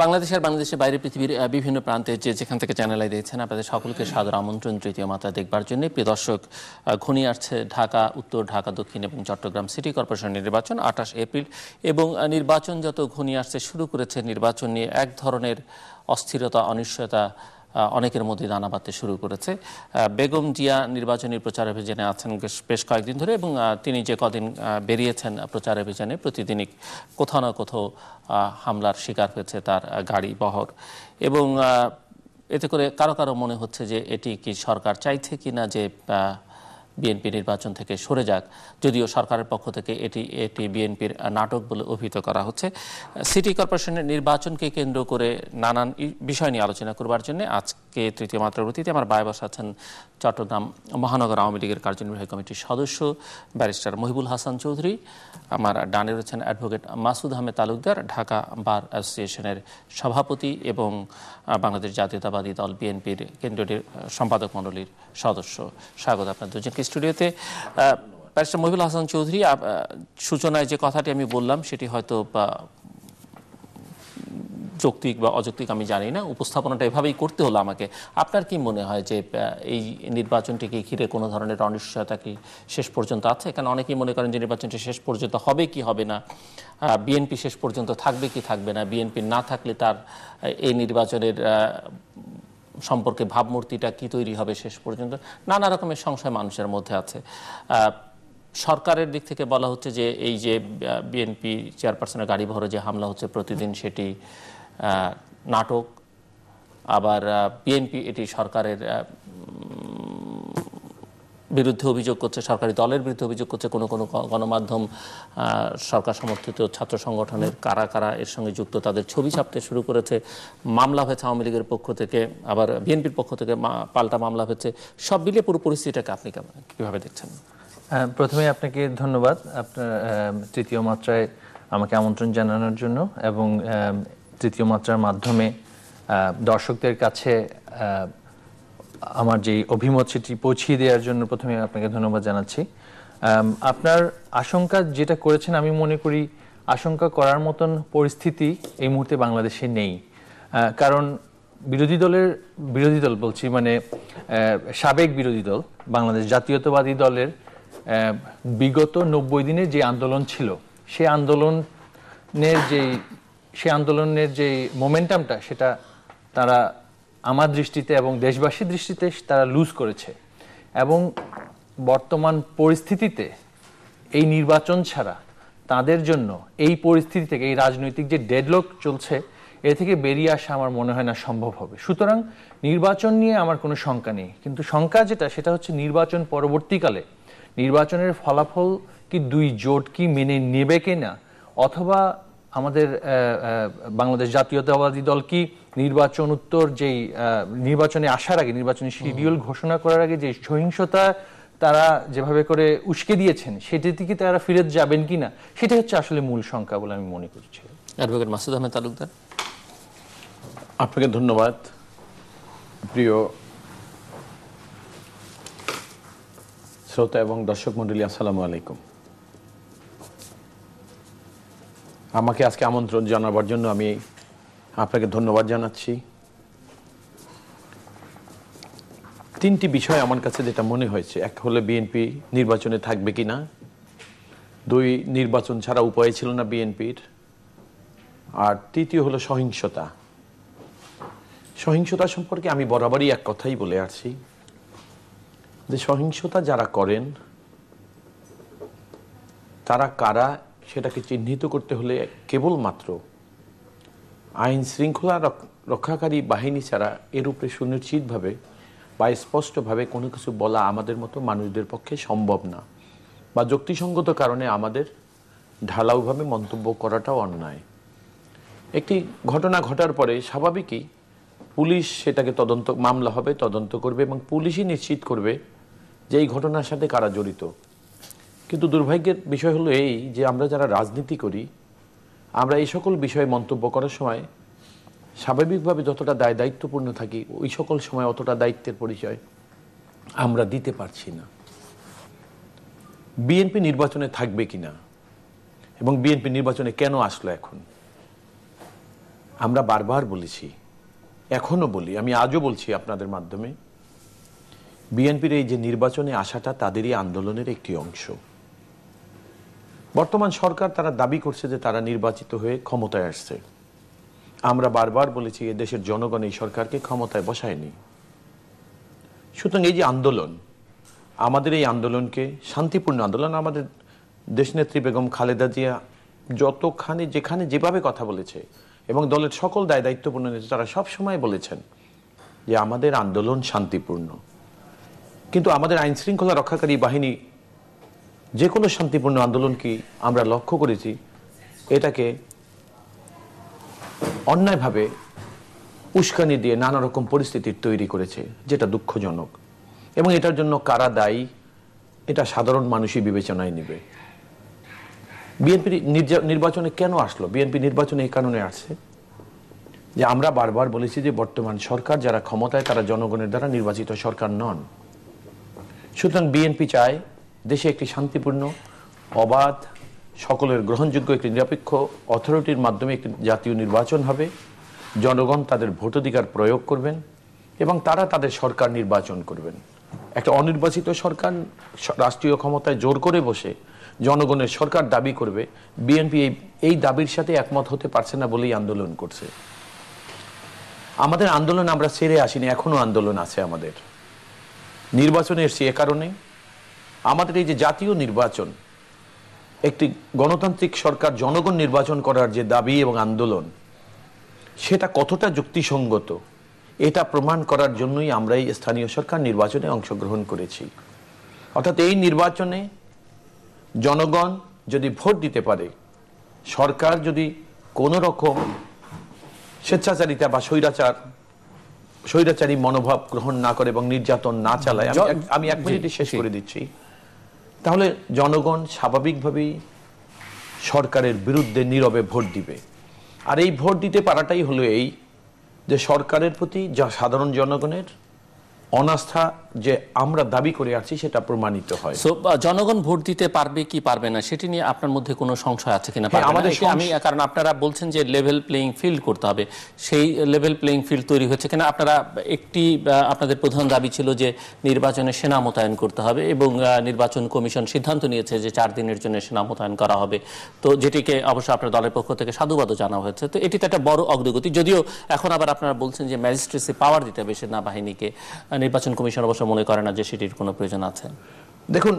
বাংলাদেশের বাইরে পৃথিবীর বিভিন্ন প্রান্তে যেখান থেকে চ্যানেলাই দিয়েছেন আপনাদের সকলকে সাদর আমন্ত্রণ তৃতীয় মাত্রা দেখবার জন্য। প্রিয় দর্শক, ঘনিয়ে আসছে ঢাকা উত্তর, ঢাকা দক্ষিণ এবং চট্টগ্রাম সিটি কর্পোরেশন নির্বাচন 28 এপ্রিল, এবং নির্বাচন যত ঘনিয়ে আসছে শুরু করেছে নির্বাচন নিয়ে এক ধরনের অস্থিরতা, অনিশ্চয়তা অনেকের মধ্যে দানা বাঁধতে শুরু করেছে। বেগম জিয়া নির্বাচনী প্রচার অভিযানে আছেন বেশ কয়েকদিন ধরে, এবং তিনি যে কদিন বেরিয়েছেন প্রচার অভিযানে প্রতিদিনই কোথাও না কোথাও হামলার শিকার হয়েছে তার গাড়ি বহর, এবং এতে করে কারো কারো মনে হচ্ছে যে এটি কি সরকার চাইছে কি না যে বিএনপি নির্বাচন থেকে সরে যাক, যদিও সরকারের পক্ষ থেকে এটি বিএনপির নাটক বলে অভিহিত করা হচ্ছে। সিটি কর্পোরেশনের নির্বাচনকে কেন্দ্র করে নানান বিষয় নিয়ে আলোচনা করবার জন্য আজকে তৃতীয় মাত্রার অতিথি আমার বায়ে বসে আছেন চট্টগ্রাম মহানগর আওয়ামী লীগের কার্যনির্বাহী কমিটির সদস্য ব্যারিস্টার মহিবুল হাসান চৌধুরী, আমার ডানে রয়েছেন অ্যাডভোকেট মাসুদ আহমেদ তালুকদার, ঢাকা বার অ্যাসোসিয়েশনের সভাপতি এবং বাংলাদেশ জাতীয়তাবাদী দল বিএনপির কেন্দ্রীয় সম্পাদক মণ্ডলীর সদস্য। স্বাগত আপনার দুজনকে স্টুডিওতে। ব্যারিস্টার মহিবুল হাসান চৌধুরী, সূচনায় যে কথাটি আমি বললাম সেটি হয়তো যৌক্তিক বা অযৌক্তিক আমি জানি না, উপস্থাপনাটা এভাবেই করতে হলো আমাকে। আপনার কি মনে হয় যে এই নির্বাচনটিকে ঘিরে কোনো ধরনের অনিশ্চয়তা কি শেষ পর্যন্ত আছে? কারণ অনেকেই মনে করেন যে নির্বাচনটি শেষ পর্যন্ত হবে কি হবে না, বিএনপি শেষ পর্যন্ত থাকবে কি থাকবে না, বিএনপি না থাকলে তার এই নির্বাচনের সম্পর্কে ভাবমূর্তিটা কি তৈরি হবে শেষ পর্যন্ত, নানা রকমের সংশয় মানুষের মধ্যে আছে। সরকারের দিক থেকে বলা হচ্ছে যে এই যে বিএনপি চেয়ারপারসনের গাড়ি ভরে যে হামলা হচ্ছে প্রতিদিন সেটি নাটক, আবার বিএনপি এটি সরকারের বিরুদ্ধে অভিযোগ করছে, সরকারি দলের বিরুদ্ধে অভিযোগ করছে। কোনো কোনো গণমাধ্যম সরকার সমর্থিত ছাত্র সংগঠনের কারা কারা এর সঙ্গে যুক্ত তাদের ছবি ছাপতে শুরু করেছে। মামলা হয়েছে আওয়ামী লীগের পক্ষ থেকে, আবার বিএনপির পক্ষ থেকে পাল্টা মামলা হয়েছে। সব মিলিয়ে পুরো পরিস্থিতিটাকে আপনি কীভাবে দেখছেন? প্রথমে আপনাকে ধন্যবাদ আপনার তৃতীয় মাত্রায় আমাকে আমন্ত্রণ জানানোর জন্য, এবং তৃতীয় মাত্রার মাধ্যমে দর্শকদের কাছে আমার যে অভিমত সেটি পৌঁছিয়ে দেওয়ার জন্য প্রথমে আপনাকে ধন্যবাদ জানাচ্ছি। আপনার আশঙ্কা যেটা করেছেন, আমি মনে করি আশঙ্কা করার মতন পরিস্থিতি এই মুহূর্তে বাংলাদেশে নেই। কারণ বিরোধী দল বলছি, মানে সাবেক বিরোধী দল বাংলাদেশ জাতীয়তাবাদী দলের বিগত 90 দিনের যে আন্দোলন ছিল, সেই আন্দোলনের যে মোমেন্টামটা সেটা তারা আমার দৃষ্টিতে এবং দেশবাসীর দৃষ্টিতে তারা লুজ করেছে। এবং বর্তমান পরিস্থিতিতে এই নির্বাচন ছাড়া তাদের জন্য এই পরিস্থিতি থেকে, এই রাজনৈতিক যে ডেডলক চলছে, এ থেকে বেরিয়ে আসা আমার মনে হয় না সম্ভব হবে। সুতরাং নির্বাচন নিয়ে আমার কোনো শঙ্কা নেই, কিন্তু শঙ্কা সেটা হচ্ছে নির্বাচন পরবর্তীকালে নির্বাচনের ফলাফল কি দুই জোট কি মেনে নেবে কিনা, অথবা আমাদের বাংলাদেশ জাতীয়তাবাদী দল কি নির্বাচন উত্তর যেই নির্বাচনে আসার আগে, নির্বাচনী শিডিউল ঘোষণা করার আগে যে সহিংসতা তারা যেভাবে করে উস্কে দিয়েছেন সেটির দিকে তারা ফিরে যাবেন কিনা, সেটা হচ্ছে আসলে মূল শঙ্কা বলে আমি মনে করছি। অ্যাডভোকেট মাসুদ আহমেদ তালুকদার, আপনাকে ধন্যবাদ। প্রিয় শ্রোতা এবং দর্শক মণ্ডলী, আসসালামু আলাইকুম। আমাকে আজকে আমন্ত্রণ জানাবার জন্য আমি আপনাকে ধন্যবাদ জানাচ্ছি। তিনটি বিষয় আমার কাছে যেটা মনে হয়েছে, এক হলো বিএনপি নির্বাচনে থাকবে কিনা, দুই নির্বাচন ছাড়া উপায় ছিল না বিএনপির, আর তৃতীয় হলো সহিংসতা। সহিংসতা সম্পর্কে আমি বরাবরই এক কথাই বলে আসছি যে সহিংসতা যারা করেন তারা কারা সেটাকে চিহ্নিত করতে হলে কেবলমাত্র আইন শৃঙ্খলা রক্ষাকারী বাহিনী ছাড়া এর উপরে সুনিশ্চিতভাবে বা স্পষ্টভাবে কোনো কিছু বলা আমাদের মতো মানুষদের পক্ষে সম্ভব না, বা যুক্তিসঙ্গত কারণে আমাদের ঢালাওভাবে মন্তব্য করাটাও অন্যায়। একটি ঘটনা ঘটার পরে স্বাভাবিকই পুলিশ সেটাকে মামলা হবে, তদন্ত করবে এবং পুলিশই নিশ্চিত করবে যে এই ঘটনার সাথে কারা জড়িত। কিন্তু দুর্ভাগ্যের বিষয় হলো এই যে আমরা যারা রাজনীতি করি, আমরা এই সকল বিষয়ে মন্তব্য করার সময় স্বাভাবিকভাবে যতটা দায়িত্বপূর্ণ থাকি, ওই সকল সময় অতটা দায়িত্বের পরিচয় আমরা দিতে পারছি না। বিএনপি নির্বাচনে থাকবে কিনা এবং বিএনপি নির্বাচনে কেন আসলো এখন, আমরা বারবার বলেছি, এখনো বলি, আমি আজও বলছি আপনাদের মাধ্যমে, বিএনপির এই যে নির্বাচনে আসাটা তাদেরই আন্দোলনের একটি অংশ। বর্তমান সরকার তারা দাবি করছে যে তারা নির্বাচিত হয়ে ক্ষমতায় আসছে। আমরা বারবার বলেছি এ দেশের জনগণ এই সরকারকে ক্ষমতায় বসায়নি। সুতরাং এই যে আন্দোলন, আমাদের এই আন্দোলনকে শান্তিপূর্ণ আন্দোলন, আমাদের দেশনেত্রী বেগম খালেদা জিয়া যতখানি যেখানে যেভাবে কথা বলেছে এবং দলের সকল দায় দায়িত্বপূর্ণ নেতা তারা সবসময় বলেছেন যে আমাদের আন্দোলন শান্তিপূর্ণ। কিন্তু আমাদের আইন শৃঙ্খলা রক্ষাকারী বাহিনী যে কোনো শান্তিপূর্ণ আন্দোলনকে আমরা লক্ষ্য করেছি এটাকে অন্যায়ভাবে উস্কানি দিয়ে নানা রকম পরিস্থিতির তৈরি করেছে, যেটা দুঃখজনক। এবং এটার জন্য কারা দায়ী এটা সাধারণ মানুষই বিবেচনায় নেবে। বিএনপি নির্বাচনে কেন আসলো? বিএনপি নির্বাচনে এই কারণে আসছে যে আমরা বারবার বলেছি যে বর্তমান সরকার যারা ক্ষমতায় তারা জনগণের দ্বারা নির্বাচিত সরকার নন। সুতরাং বিএনপি চায় দেশে একটি শান্তিপূর্ণ, অবাধ, সকলের গ্রহণযোগ্য একটি নিরপেক্ষ অথরিটির মাধ্যমে একটি জাতীয় নির্বাচন হবে। জনগণ তাদের ভোটাধিকার প্রয়োগ করবেন এবং তারা তাদের সরকার নির্বাচন করবেন। একটা অনির্বাচিত সরকার রাষ্ট্রীয় ক্ষমতায় জোর করে বসে জনগণের সরকার দাবি করবে, বিএনপি এই দাবির সাথে একমত হতে পারছে না বলেই আন্দোলন করছে। আমাদের আন্দোলন আমরা ছেড়ে আসিনি, এখনো আন্দোলন আছে আমাদের। নির্বাচনে এসেছি এ কারণে, আমাদের এই যে জাতীয় নির্বাচন, একটি গণতান্ত্রিক সরকার জনগণ নির্বাচন করার যে দাবি এবং আন্দোলন, সেটা কতটা যুক্তিসঙ্গত এটা প্রমাণ করার জন্যই আমরা এই স্থানীয় সরকার নির্বাচনে অংশগ্রহণ করেছি। অর্থাৎ এই নির্বাচনে জনগণ যদি ভোট দিতে পারে, সরকার যদি কোনো রকম স্বেচ্ছাচারিতা বা স্বৈরাচারী মনোভাব গ্রহণ না করে এবং নির্যাতন না চালায়, আমি এক মিনিটে শেষ করে দিচ্ছি, তাহলে জনগণ স্বাভাবিকভাবেই সরকারের বিরুদ্ধে নীরবে ভোট দিবে। আর এই ভোট দিতে পারাটাই হলো এই যে সরকারের প্রতি যা সাধারণ জনগণের অনাস্থা যে আমরা দাবি করে আসছি সেটা প্রমাণিত হয়। জনগণ ভোট দিতে পারবে কি পারবে না সেটি নিয়ে আপনার মধ্যে কোনো সংশয় আছে কিনা? কারণ আপনারা বলছেন যে লেভেল প্লেইং ফিল্ড করতে হবে, সেই লেভেল প্লেইং ফিল্ড তৈরি হচ্ছে কিনা? আপনারা আপনাদের প্রধান দাবি ছিল যে নির্বাচনে সেনা মোতায়েন করতে হবে এবং নির্বাচন কমিশন সিদ্ধান্ত নিয়েছে যে 4 দিনের জন্য সেনা মোতায়েন করা হবে, তো যেটিকে অবশ্য আপনার দলের পক্ষ থেকে সাধুবাদও জানা হয়েছে। তো এটি তো একটা বড় অগ্রগতি, যদিও এখন আবার আপনারা বলছেন যে ম্যাজিস্ট্রেসি পাওয়ার দিতে হবে সেনাবাহিনীকে। নির্বাচন কমিশন অবশ্য মনে করে না যে সেটির কোনো প্রয়োজন আছে। দেখুন,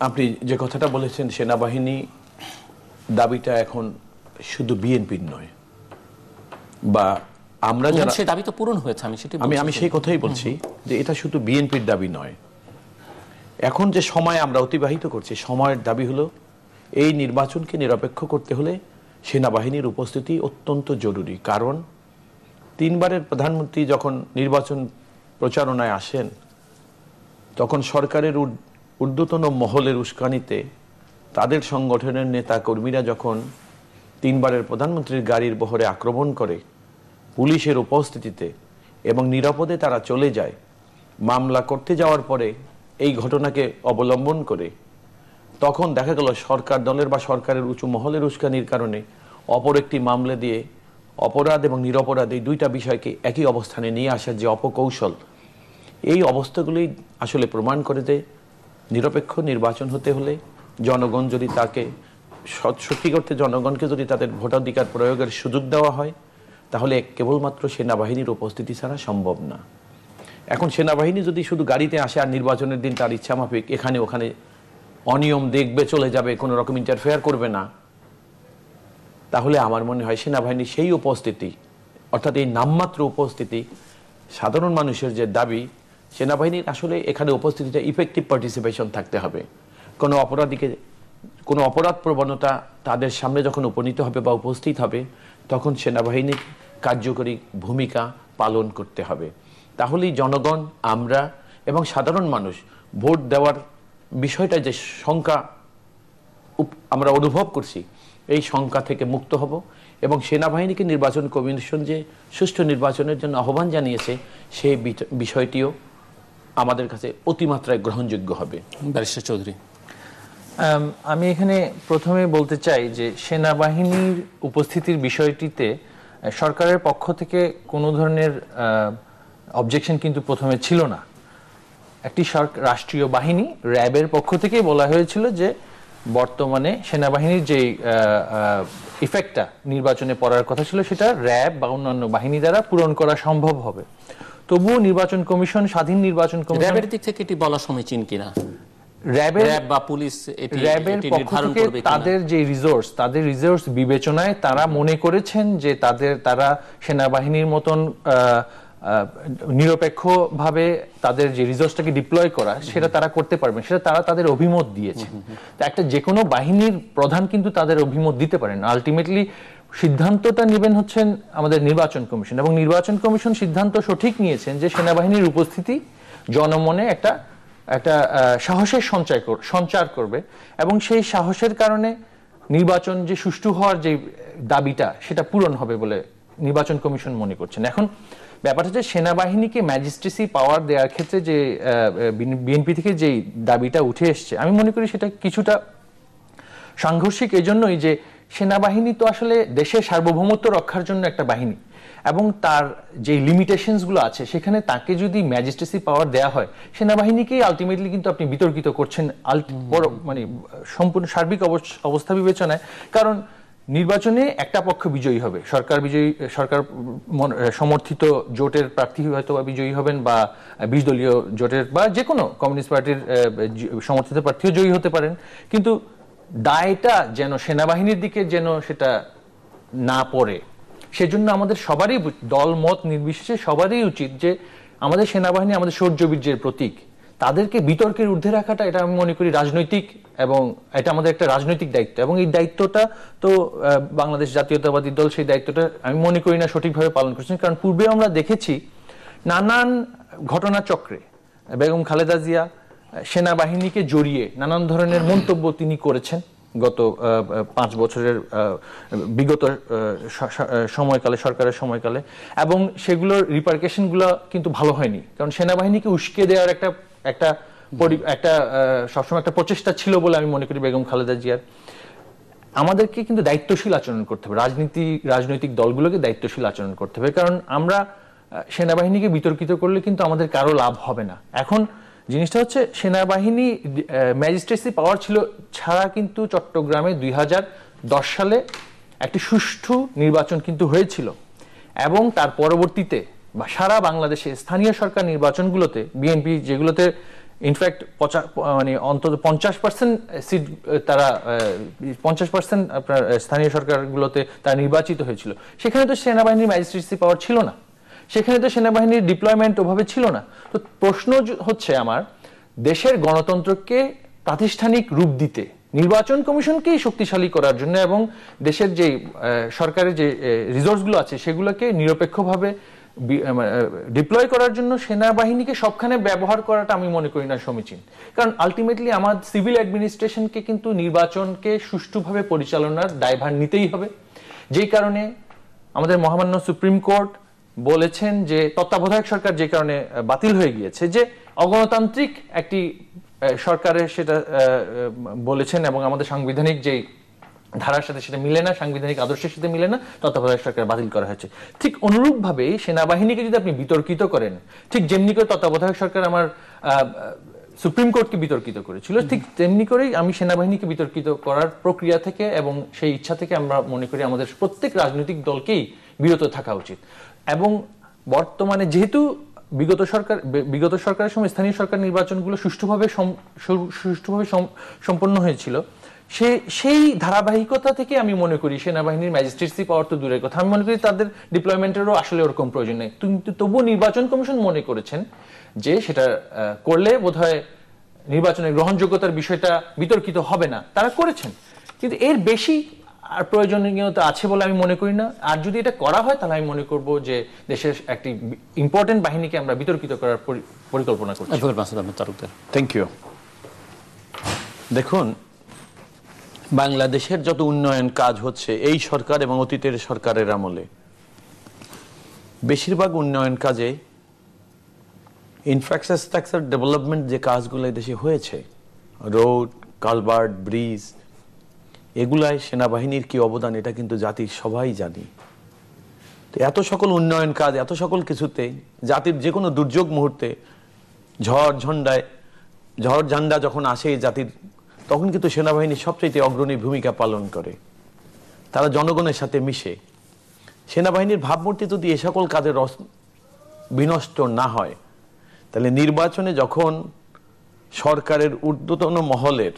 আপনি যে কথাটা বলেছেন সেনাবাহিনী দাবিটা এখন শুধু বিএনপির নয়, বা আমরা যারা সেই দাবি তো পূরণ হয়েছে, আমি সেই কথাই বলছি যে এটা শুধু বিএনপির দাবি নয়। এখন যে সময় আমরা অতিবাহিত করছি, সময়ের দাবি হলো এই নির্বাচনকে নিরপেক্ষ করতে হলে সেনাবাহিনীর উপস্থিতি অত্যন্ত জরুরি। কারণ 3 বারের প্রধানমন্ত্রী যখন নির্বাচন প্রচারণায় আসেন তখন সরকারের ঊর্ধ্বতন মহলের উস্কানিতে তাদের সংগঠনের নেতা কর্মীরা যখন 3 বারের প্রধানমন্ত্রীর গাড়ির বহরে আক্রমণ করে পুলিশের উপস্থিতিতে এবং নিরাপদে তারা চলে যায়, মামলা করতে যাওয়ার পরে এই ঘটনাকে অবলম্বন করে তখন দেখা গেল সরকার দলের বা সরকারের উঁচু মহলের উস্কানির কারণে অপর একটি মামলা দিয়ে অপরাধ এবং নিরপরাধ এই দুইটা বিষয়কে একই অবস্থানে নিয়ে আসার যে অপকৌশল, এই অবস্থাগুলোই আসলে প্রমাণ করে যে নিরপেক্ষ নির্বাচন হতে হলে জনগণ যদি তাকে সত্যি করতে জনগণকে যদি তাদের ভোটাধিকার প্রয়োগের সুযোগ দেওয়া হয় তাহলে কেবলমাত্র সেনাবাহিনীর উপস্থিতি ছাড়া সম্ভব না। এখন সেনাবাহিনী যদি শুধু গাড়িতে আসে আর নির্বাচনের দিন তার ইচ্ছা মাফিক এখানে ওখানে অনিয়ম দেখবে, চলে যাবে, কোনো রকম ইন্টারফেয়ার করবে না, তাহলে আমার মনে হয় সেনাবাহিনীর সেই উপস্থিতি, অর্থাৎ এই নামমাত্র উপস্থিতি, সাধারণ মানুষের যে দাবি, সেনাবাহিনীর আসলে এখানে উপস্থিতিটা ইফেক্টিভ পার্টিসিপেশন থাকতে হবে। কোনো অপরাধীকে কোনো অপরাধ প্রবণতা তাদের সামনে যখন উপনীত হবে বা উপস্থিত হবে তখন সেনাবাহিনীর কার্যকরী ভূমিকা পালন করতে হবে। তাহলেই জনগণ, আমরা এবং সাধারণ মানুষ ভোট দেওয়ার বিষয়টা যে শঙ্কা আমরা অনুভব করছি এই শঙ্কা থেকে মুক্ত হব এবং সেনাবাহিনীকে নির্বাচন কমিশন যে সুষ্ঠু নির্বাচনের জন্য আহ্বান জানিয়েছে সেই বিষয়টিও আমাদের কাছে অতিমাত্রায় গ্রহণযোগ্য হবে। ব্যারিস্টার চৌধুরী, আমি এখানে প্রথমে বলতে চাই যে সেনাবাহিনীর উপস্থিতির বিষয়টিতে সরকারের পক্ষ থেকে কোনো ধরনের অবজেকশন কিন্তু প্রথমে ছিল না। একটি রাষ্ট্রীয় বাহিনী র্যাবের পক্ষ থেকেই বলা হয়েছিল যে বর্তমানে সেনাবাহিনীর যে ইফেক্টটা নির্বাচনে পড়ার কথা ছিল সেটা র্যাব বা অন্যান্য বাহিনী দ্বারা পূরণ করা সম্ভব হবে। তবুও নির্বাচন কমিশন, স্বাধীন নির্বাচন কমিশন, র্যাবের দিক থেকে এটি বলা সমীচীন কিনা? র্যাব বা পুলিশ র্যাবের পক্ষ থেকে তাদের যে তাদের রিসোর্স বিবেচনায় তারা মনে করেছেন যে তারা সেনাবাহিনীর মতন নিরপেক্ষভাবে তাদের যে রিসোর্সটাকে ডিপ্লয় করা সেটা তারা করতে পারবেন, সেটা তারা তাদের অভিমত দিয়েছে। একটা যে কোনো বাহিনীর প্রধান কিন্তু তাদের অভিমত দিতে পারেন। আলটিমেটলি সিদ্ধান্তটা নেবেন হচ্ছেন আমাদের নির্বাচন কমিশন, এবং নির্বাচন কমিশন সিদ্ধান্ত সঠিক নিয়েছেন যে সেনাবাহিনীর উপস্থিতি জনমনে একটা সাহসের সঞ্চার করবে, এবং সেই সাহসের কারণে নির্বাচন যে সুষ্ঠু হওয়ার যে দাবিটা সেটা পূরণ হবে বলে নির্বাচন কমিশন মনে করছেন। এখন ব্যাপারটা হচ্ছে সেনাবাহিনীকে ম্যাজিস্ট্রেসি পাওয়ার দেওয়ার ক্ষেত্রে যে বিএনপি থেকে যে দাবিটা উঠে এসছে, আমি মনে করি সেটা কিছুটা সাংঘর্ষিক এজন্যই যে সেনাবাহিনী তো আসলে দেশের সার্বভৌমত্ব রক্ষার জন্য একটা বাহিনী, এবং তার যে লিমিটেশনসগুলো আছে সেখানে তাকে যদি ম্যাজিস্ট্রেসি পাওয়ার দেয়া হয়, সেনাবাহিনীকেই আলটিমেটলি কিন্তু আপনি বিতর্কিত করছেন মানে সম্পূর্ণ সার্বিক অবস্থা বিবেচনায়। কারণ নির্বাচনে একটা পক্ষ বিজয়ী হবে, সরকার সমর্থিত জোটের প্রার্থী হয়তো বিজয়ী হবেন, বা 20 দলীয় জোটের বা যে কোনো কমিউনিস্ট পার্টির সমর্থিত প্রার্থীও জয়ী হতে পারেন, কিন্তু দায়টা যেন সেনাবাহিনীর দিকে যেন সেটা না পড়ে, সেজন্য আমাদের সবারই দল মত নির্বিশেষে সবারই উচিত যে আমাদের সেনাবাহিনী আমাদের শৌর্যবীর্যের প্রতীক, তাদেরকে বিতর্কের ঊর্ধ্বে রাখাটা এটা আমি মনে করি রাজনৈতিক, এবং এটা আমাদের একটা রাজনৈতিক দায়িত্ব, এবং এই দায়িত্বটা তো বাংলাদেশ জাতীয়তাবাদী দল সেই দায়িত্বটা আমি মনে করি না সঠিকভাবে পালন করছেন। কারণ পূর্বে আমরা দেখেছি নানান ঘটনাচক্রে বেগম খালেদা জিয়া সেনাবাহিনীকে জড়িয়ে নানান ধরনের মন্তব্য তিনি করেছেন গত 5 বছরের বিগত সময়কালে, সরকারের সময়কালে, এবং সেগুলোর রিপারকেশনগুলো কিন্তু ভালো হয়নি। কারণ সেনাবাহিনীকে উস্কে দেওয়ার একটা সবসময় একটা প্রচেষ্টা ছিল বলে আমি মনে করি বেগম খালেদা জিয়ার। আমাদেরকে কিন্তু দায়িত্বশীল আচরণ করতে হবে, রাজনৈতিক দলগুলোকে দায়িত্বশীল আচরণ করতে হবে, কারণ আমরা সেনাবাহিনীকে বিতর্কিত করলে কিন্তু আমাদের কারো লাভ হবে না। এখন জিনিসটা হচ্ছে সেনাবাহিনী ম্যাজিস্ট্রেসি পাওয়ার ছিল ছাড়া কিন্তু চট্টগ্রামে 2010 সালে একটি সুষ্ঠু নির্বাচন কিন্তু হয়েছিল, এবং তার পরবর্তীতে বা সারা বাংলাদেশে স্থানীয় সরকার নির্বাচনগুলোতে বিএনপি যেগুলোতে ইনফ্যাক্ট মানে অন্তত 50% সিট, তারা 50% আপনার স্থানীয় সরকারগুলোতে তারা নির্বাচিত হয়েছিল, সেখানে তো সেনাবাহিনীর ম্যাজিস্ট্রেসি পাওয়ার ছিল না, সেখানে তো সেনাবাহিনীর ডিপ্লয়মেন্ট ওভাবে ছিল না। তো প্রশ্ন হচ্ছে আমার, দেশের গণতন্ত্রকে প্রাতিষ্ঠানিক রূপ দিতে নির্বাচন কমিশনকেই শক্তিশালী করার জন্য, এবং দেশের যে সরকারের যে রিসোর্সগুলো আছে সেগুলোকে নিরপেক্ষভাবে ডিপ্লয় করার জন্য সেনাবাহিনীকে সবখানে ব্যবহার করাটা আমি মনে করি না সমীচীন। কারণ আলটিমেটলি আমার সিভিল অ্যাডমিনিস্ট্রেশনকে কিন্তু নির্বাচনকে সুষ্ঠুভাবে পরিচালনার দায়ভার নিতেই হবে, যেই কারণে আমাদের মহামান্য সুপ্রিম কোর্ট বলেছেন যে তত্ত্বাবধায়ক সরকার যে কারণে বাতিল হয়ে গিয়েছে, যে অগণতান্ত্রিক একটি সরকারের সেটা বলেছেন, এবং আমাদের সাংবিধানিক যে ধারার সাথে সেটা মিলে না, সাংবিধানিক আদর্শের সাথে মিলে না, তত্ত্বাবধায়ক সরকার বাতিল করা হয়েছে। ঠিক অনুরূপভাবে সেনাবাহিনীকে যদি আপনি বিতর্কিত করেন, ঠিক যেমনি করে তত্ত্বাবধায়ক সরকার আমার সুপ্রিম কোর্টকে বিতর্কিত করেছিল, ঠিক তেমনি করেই আমি সেনাবাহিনীকে বিতর্কিত করার প্রক্রিয়া থেকে এবং সেই ইচ্ছা থেকে আমরা মনে করি আমাদের প্রত্যেক রাজনৈতিক দলকেই বিরত থাকা উচিত। এবং বর্তমানে যেহেতু বিগত সরকারের সময় স্থানীয় সরকার নির্বাচনগুলো সুষ্ঠুভাবে সম্পন্ন হয়েছিল, সেই ধারাবাহিকতা থেকে আমি মনে করি সেনাবাহিনীর ম্যাজিস্ট্রেসি পাওয়ার তো দূরের কথা, আমি মনে করি তাদের ডিপ্লয়মেন্টেরও আসলে ওরকম প্রয়োজন নেই। কিন্তু তবুও নির্বাচন কমিশন মনে করেছেন যে সেটা করলে বোধহয় নির্বাচনের গ্রহণযোগ্যতার বিষয়টা বিতর্কিত হবে না, তারা করেছেন। কিন্তু এর বেশি আর প্রয়োজনীয়তা আছে বলে আমি মনে করি না। আর যদি এটা করা হয় তাহলে আমি মনে করব যে দেশের একটি ইম্পর্টেন্ট বাহিনীকে আমরা বিতর্কিত করার পরিকল্পনা করছি। Thank you. দেখুন, বাংলাদেশের যত উন্নয়ন কাজ হচ্ছে এই সরকার এবং অতীতের সরকারের আমলে, বেশিরভাগ উন্নয়ন কাজে ইনফ্রাস্ট্রাকচার ডেভেলপমেন্ট যে কাজগুলো দেশে হয়েছে, রোড, কালভার্ট, ব্রিজ, এগুলায় সেনাবাহিনীর কি অবদান এটা কিন্তু জাতির সবাই জানি। তো এত সকল উন্নয়ন কাজ, এত সকল কিছুতে জাতির যে কোনো দুর্যোগ মুহূর্তে ঝড় ঝান্ডা যখন আসে জাতির, তখন কিন্তু সেনাবাহিনী সবচেয়ে অগ্রণী ভূমিকা পালন করে। তারা জনগণের সাথে মিশে। সেনাবাহিনীর ভাবমূর্তি যদি এ সকল কাজের বিনষ্ট না হয়, তাহলে নির্বাচনে যখন সরকারের ঊর্ধ্বতন মহলের,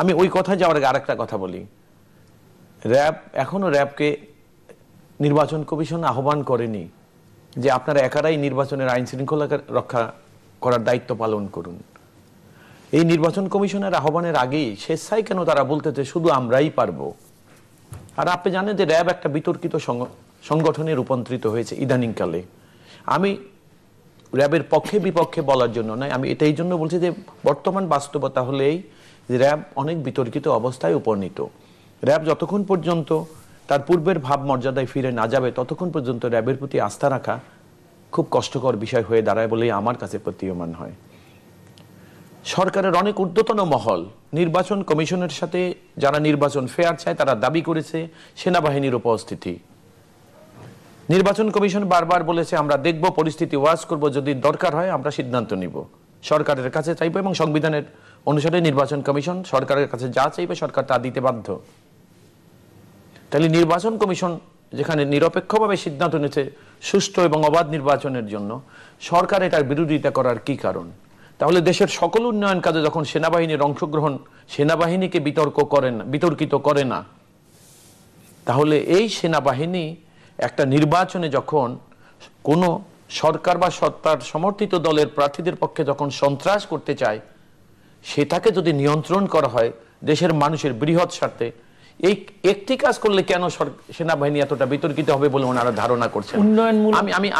আমি ওই কথা যাওয়ার আগে আরেকটা কথা বলি, এখনো র্যাবকে নির্বাচন কমিশন আহ্বান করেনি যে আপনারা একারাই নির্বাচনের আইন শৃঙ্খলা রক্ষা করার দায়িত্ব পালন করুন। এই নির্বাচন কমিশনের আহ্বানের আগেই স্বেচ্ছায় কেন তারা বলতেছে শুধু আমরাই পারবো? আর আপনি জানেন যে র্যাব একটা বিতর্কিত সংগঠনে রূপান্তরিত হয়েছে ইদানিংকালে। আমি র্যাবের পক্ষে বিপক্ষে বলার জন্য নয়, আমি এটাই জন্য বলছি যে বর্তমান বাস্তবতা হলেই যে র্যাব অনেক বিতর্কিত অবস্থায় উপনীত। র্যাব যতক্ষণ পর্যন্ত তার পূর্বের ভাব মর্যাদায় ফিরে না যাবে, ততক্ষণ পর্যন্ত র্যাবের প্রতি আস্থা রাখা খুব কষ্টকর বিষয় হয়ে দাঁড়ায় বলেই আমার কাছে প্রতীয়মান হয়। সরকারের অনেক ঊর্ধ্বতন মহল নির্বাচন কমিশনের সাথে, যারা নির্বাচন ফেয়ার চায়, তারা দাবি করেছে সেনাবাহিনীর উপস্থিতি। নির্বাচন কমিশন বারবার বলেছে আমরা দেখব, পরিস্থিতি ওয়াচ করব, যদি দরকার হয় আমরা সিদ্ধান্ত নিব। সরকারের কাছে চাইবে এবং সংবিধানের অনুসারে নির্বাচন কমিশন সরকারের কাছে যা চাইবে সরকার তা দিতে বাধ্য। তাহলে নির্বাচন কমিশন যেখানে নিরপেক্ষভাবে সিদ্ধান্ত নিয়েছে সুষ্ঠু এবং অবাধ নির্বাচনের জন্য, সরকার এটার বিরোধিতা করার কি কারণ? তাহলে দেশের সকল উন্নয়ন কাজে যখন সেনাবাহিনীর অংশগ্রহণ সেনাবাহিনীকে বিতর্কিত করে না, তাহলে এই সেনাবাহিনী একটা নির্বাচনে যখন কোনো সরকার বা সরকার সমর্থিত দলের প্রার্থীদের পক্ষে যখন সন্ত্রাস করতে চায়, সেটাকে যদি নিয়ন্ত্রণ করা হয় দেশের মানুষের বৃহৎ স্বার্থে, এই একটি কাজ করলে কেন সেনাবাহিনী এতটা বিতর্কিত হবে বলে ওনারা ধারণা করছেন?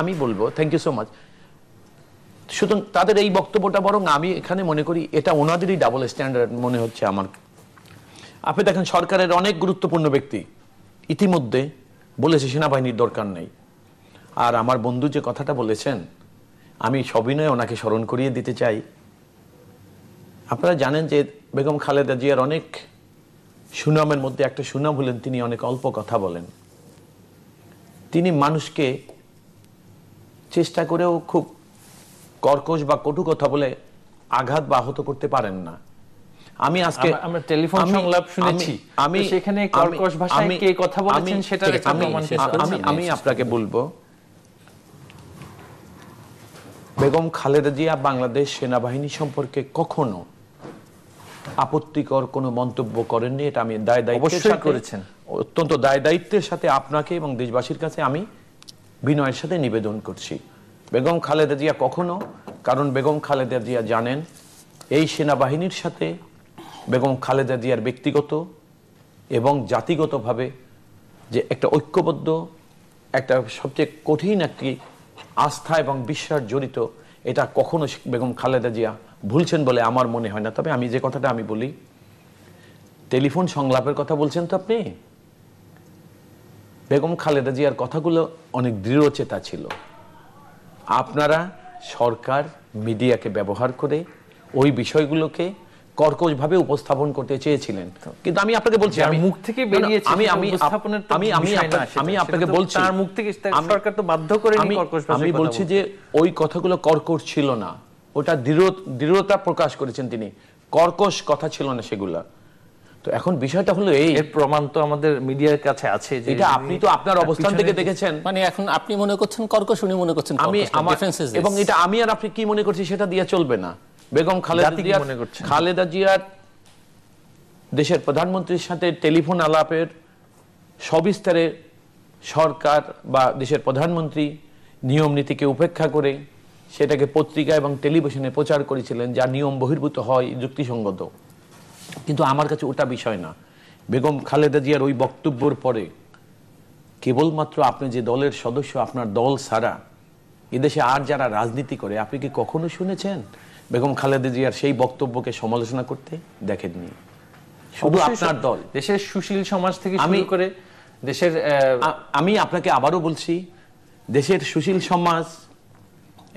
আমি বলবো, থ্যাংক ইউ সো মাচ। সুতরাং তাদের এই বক্তব্যটা বরং আমি এখানে মনে করি এটা ওনাদেরই ডাবল স্ট্যান্ডার্ড মনে হচ্ছে আমার। আপনি দেখেন সরকারের অনেক গুরুত্বপূর্ণ ব্যক্তি ইতিমধ্যে বলেছে সেনাবাহিনীর দরকার নেই। আর আমার বন্ধু যে কথাটা বলেছেন, আমি সবিনয়ে ওনাকে স্মরণ করিয়ে দিতে চাই। আপনারা জানেন যে বেগম খালেদা জিয়ার অনেক সুনামের মধ্যে একটা সুনাম হলেন তিনি অনেক অল্প কথা বলেন। তিনি মানুষকে চেষ্টা করেও খুব কর্কশ বা কটু কথা বলে আঘাত বা আহত করতে পারেন না। আমি আজকে আমরা টেলিফোন সংলাপ শুনেছি, আমি সেখানে কর্কশ ভাষায় কে কথা বলেছেন সেটা আমি আপনাকে বলবো, বেগম খালেদা জিয়া বাংলাদেশ সেনাবাহিনী সম্পর্কে কখনো আপত্তিকর কোনো মন্তব্য করেননি। এটা আমি অত্যন্ত দায় দায়িত্বের সাথে আপনাকে এবং দেশবাসীর কাছে আমি বিনয়ের সাথে নিবেদন করছি। বেগম খালেদা জিয়া কখনো, কারণ বেগম খালেদা জিয়া জানেন এই সেনাবাহিনীর সাথে বেগম খালেদা জিয়ার ব্যক্তিগত এবং জাতিগতভাবে যে একটা ঐক্যবদ্ধ, একটা সবচেয়ে কঠিন একটি আস্থা এবং বিশ্বাস জড়িত, এটা কখনো বেগম খালেদা জিয়া ভুলছেন বলে আমার মনে হয় না। তবে আমি যে কথাটা আমি বলি, টেলিফোন সংলাপের কথা বলছেন তো আপনি, বেগম খালেদা জিয়ার কথাগুলো অনেক দৃঢ়চেতা ছিল। আপনারা সরকার মিডিয়াকে ব্যবহার করে ওই বিষয়গুলোকে কর্কশভাবে উপস্থাপন করতে চেয়েছিলেন, কিন্তু আমি আপনাকে বলছি মুখ থেকে বেরিয়েছে, আমি আপনাকে বলছি তার মুখ থেকে সরকার তো বাধ্য করেনি কর্কশ ভাষায়। আমি বলছি যে ওই কথাগুলো কর্কশ ছিল না, ওটা দৃঢ়তা প্রকাশ করেছেন তিনি, কর্কশ কথা ছিল না সেগুলা। তো এখন বিষয়টা হলো এই, এর প্রমাণ তো আমাদের মিডিয়ার কাছে আছে যে এটা আপনি তো আপনার অবস্থান থেকে দেখেছেন। মানে এখন আপনি মনে করছেন কর্কশ, উনি মনে করছেন এবং এটা আমি আর আপনি কি মনে করছি সেটা দিয়ে চলবে না। বেগম খালেদা জিয়ার দেশের প্রধানমন্ত্রীর সাথে টেলিফোন আলাপের সবিস্তারে সরকার বা দেশের প্রধানমন্ত্রী নিয়ম নীতিকে উপেক্ষা করে সেটাকে পত্রিকা এবং টেলিভিশনে প্রচার করেছিলেন, যা নিয়ম বহির্ভূত হয়, যুক্তিসঙ্গত। কিন্তু আমার কাছে ওটা বিষয় না। বেগম খালেদা জিয়ার ওই বক্তব্যের পরে কেবলমাত্র আপনি যে দলের সদস্য, আপনার দল ছাড়া এদেশে আর যারা রাজনীতি করে, আপনি কি কখনো শুনেছেন বেগম খালেদা জিয়ার সেই বক্তব্যকে সমালোচনা করতে? দেখেননি। শুধু আপনার দল, দেশের সুশীল সমাজ থেকে শুরু করে দেশের, আমি আপনাকে আবারও বলছি, দেশের সুশীল সমাজ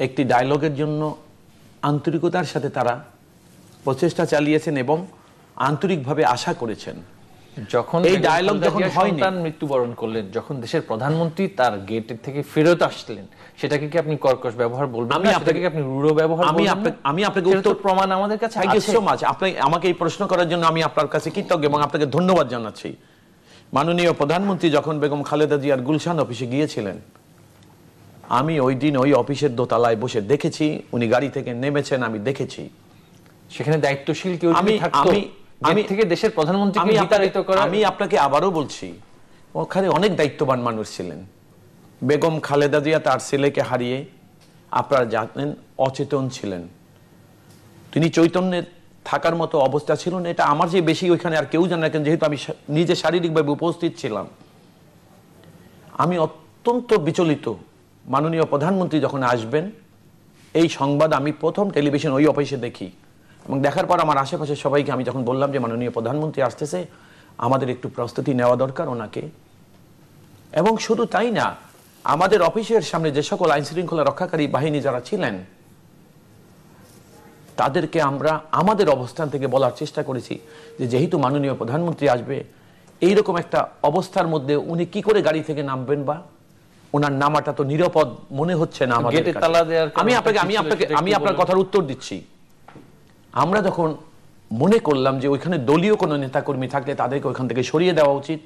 একটি ডায়লগের জন্য আন্তরিকতার সাথে তারা প্রচেষ্টা চালিয়েছেন এবং আন্তরিকভাবে আশা করেছেন। যখন এই ডায়ালগ যখন হয়নি, সন্তান মৃত্যুবরণ করলেন, যখন দেশের প্রধানমন্ত্রী তার গেট থেকে ফেরত আসলেন, সেটাকে কি আপনি কর্কশ ব্যবহার বলবেন? আমি আপনাকে কি আপনি রূঢ় ব্যবহার বলবেন? আমি আপনাকে উত্তর প্রমাণ আমাদের কাছে থ্যাংক ইউ আছে। So much. আপনি আমাকে এই প্রশ্ন করার জন্য আমি আপনার কাছে কৃতজ্ঞ এবং আপনাকে ধন্যবাদ জানাচ্ছি। মাননীয় প্রধানমন্ত্রী যখন বেগম খালেদা জিয়ার গুলশান অফিসে গিয়েছিলেন, আমি ওই দিন ওই অফিসের দোতলায় বসে দেখেছি, উনি গাড়ি থেকে নেমেছেন, আমি দেখেছি। সেখানে দায়িত্বশীল কেউ থাকতো? আমি থেকে দেশের প্রধানমন্ত্রীকে বিতাড়িত করা। আমি আপনাকে আবারও বলছি, ওখানে অনেক দায়িত্ববান মানুষ ছিলেন। বেগম খালেদা জিয়া তার ছেলেকে হারিয়ে আপনারা জানেন অচেতন ছিলেন। তিনি চৈতন্যে থাকার মতো অবস্থা ছিল না, এটা আমার যে বেশি ওইখানে আর কেউ জানে না, যেহেতু আমি নিজে শারীরিকভাবে উপস্থিত ছিলাম। আমি অত্যন্ত বিচলিত। মাননীয় প্রধানমন্ত্রী যখন আসবেন, এই সংবাদ আমি প্রথম টেলিভিশন ওই অফিসে দেখি এবং দেখার পর আমার আশেপাশে সবাইকে আমি যখন বললাম যে মাননীয় প্রধানমন্ত্রী আসতেছে, আমাদের একটু প্রস্তুতি নেওয়া দরকার ওনাকে। এবং শুধু তাই না, আমাদের অফিসের সামনে যে সকল আইন শৃঙ্খলা রক্ষাকারী বাহিনী যারা ছিলেন, তাদেরকে আমরা আমাদের অবস্থান থেকে বলার চেষ্টা করেছি যে যেহেতু মাননীয় প্রধানমন্ত্রী আসবে, এইরকম একটা অবস্থার মধ্যে উনি কি করে গাড়ি থেকে নামবেন, বা ওনার নামাটা তো নিরাপদ মনে হচ্ছে না আমাদের কাছে। আমি আপনার কথার উত্তর দিচ্ছি। আমরা যখন মনে করলাম যে ওইখানে দলীয় কোনো নেতাকর্মী থাকলে তাদেরকে ওইখান থেকে সরিয়ে দেওয়া উচিত,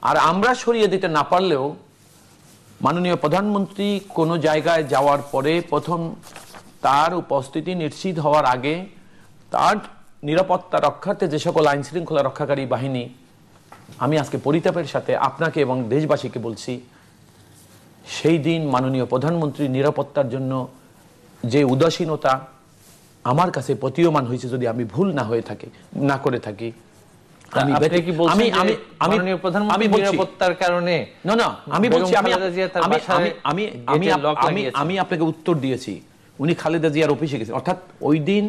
আর আমরা সরিয়ে দিতে না পারলেও মাননীয় প্রধানমন্ত্রী কোনো জায়গায় যাওয়ার পরে প্রথম তার উপস্থিতি নিশ্চিত হওয়ার আগে তার নিরাপত্তা রক্ষার্থে যে সকল আইন শৃঙ্খলা রক্ষাকারী বাহিনী, আমি আজকে পরিতাপের সাথে আপনাকে এবং দেশবাসীকে বলছি, সেই দিন মাননীয় প্রধানমন্ত্রী নিরাপত্তার জন্য যে উদাসীনতা আমার কাছে প্রতীয়মান হয়েছে, যদি আমি ভুল না হয়ে থাকি, না করে থাকি, আমি আপনাকে উত্তর দিয়েছি। উনি খালেদা জিয়ার অফিসে গেছেন, অর্থাৎ ওই দিন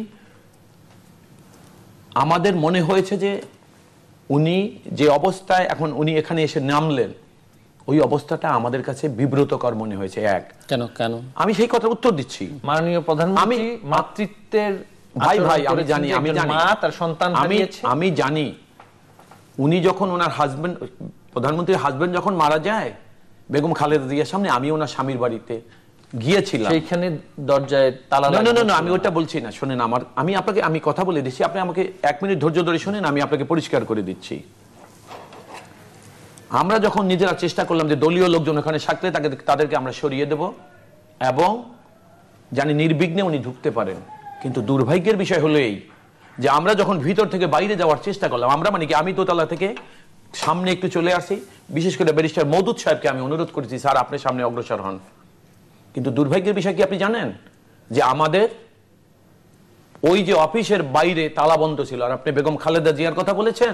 আমাদের মনে হয়েছে যে উনি যে অবস্থায় এখন উনি এখানে এসে নামলেন, ওই অবস্থাটা আমাদের কাছে বিব্রতকর মনে হয়েছে। কেন আমি সেই কথার উত্তর দিচ্ছি। মাননীয় প্রধানমন্ত্রী মাতৃত্বের আমি জানি আমি জানি উনি যখন ওনার হাজবেন্ড, প্রধানমন্ত্রীর হাজবেন্ড যখন মারা যায় বেগম খালেদা জিয়ার সামনে, আমি ওনার স্বামীর বাড়িতে গিয়েছিলাম। সেইখানে দরজায় তালা না, আমি ওটা বলছি না, শোনেন আমি কথা বলে দিচ্ছি, আপনি আমাকে 1 মিনিট ধৈর্য ধরে শুনেন, আমি আপনাকে পরিষ্কার করে দিচ্ছি। আমরা যখন নিজেরা চেষ্টা করলাম যে দলীয় লোকজন ওখানে থাকলে তাদেরকে আমরা সরিয়ে দেব এবং জানি নির্বিঘ্নে উনি ঢুকতে পারেন, কিন্তু দুর্ভাগ্যের বিষয় হলো এই যে আমরা যখন ভিতর থেকে বাইরে যাওয়ার চেষ্টা করলাম, আমরা মানে কি, আমি দোতলা থেকে সামনে একটু চলে আসি, বিশেষ করে ব্যারিস্টার মওদুদ সাহেবকে আমি অনুরোধ করেছি, স্যার আপনি সামনে অগ্রসর হন। কিন্তু দুর্ভাগ্যের বিষয় কি আপনি জানেন যে আমাদের ওই যে অফিসের বাইরে তালা বন্ধ ছিল। আর আপনি বেগম খালেদা জিয়ার কথা বলেছেন,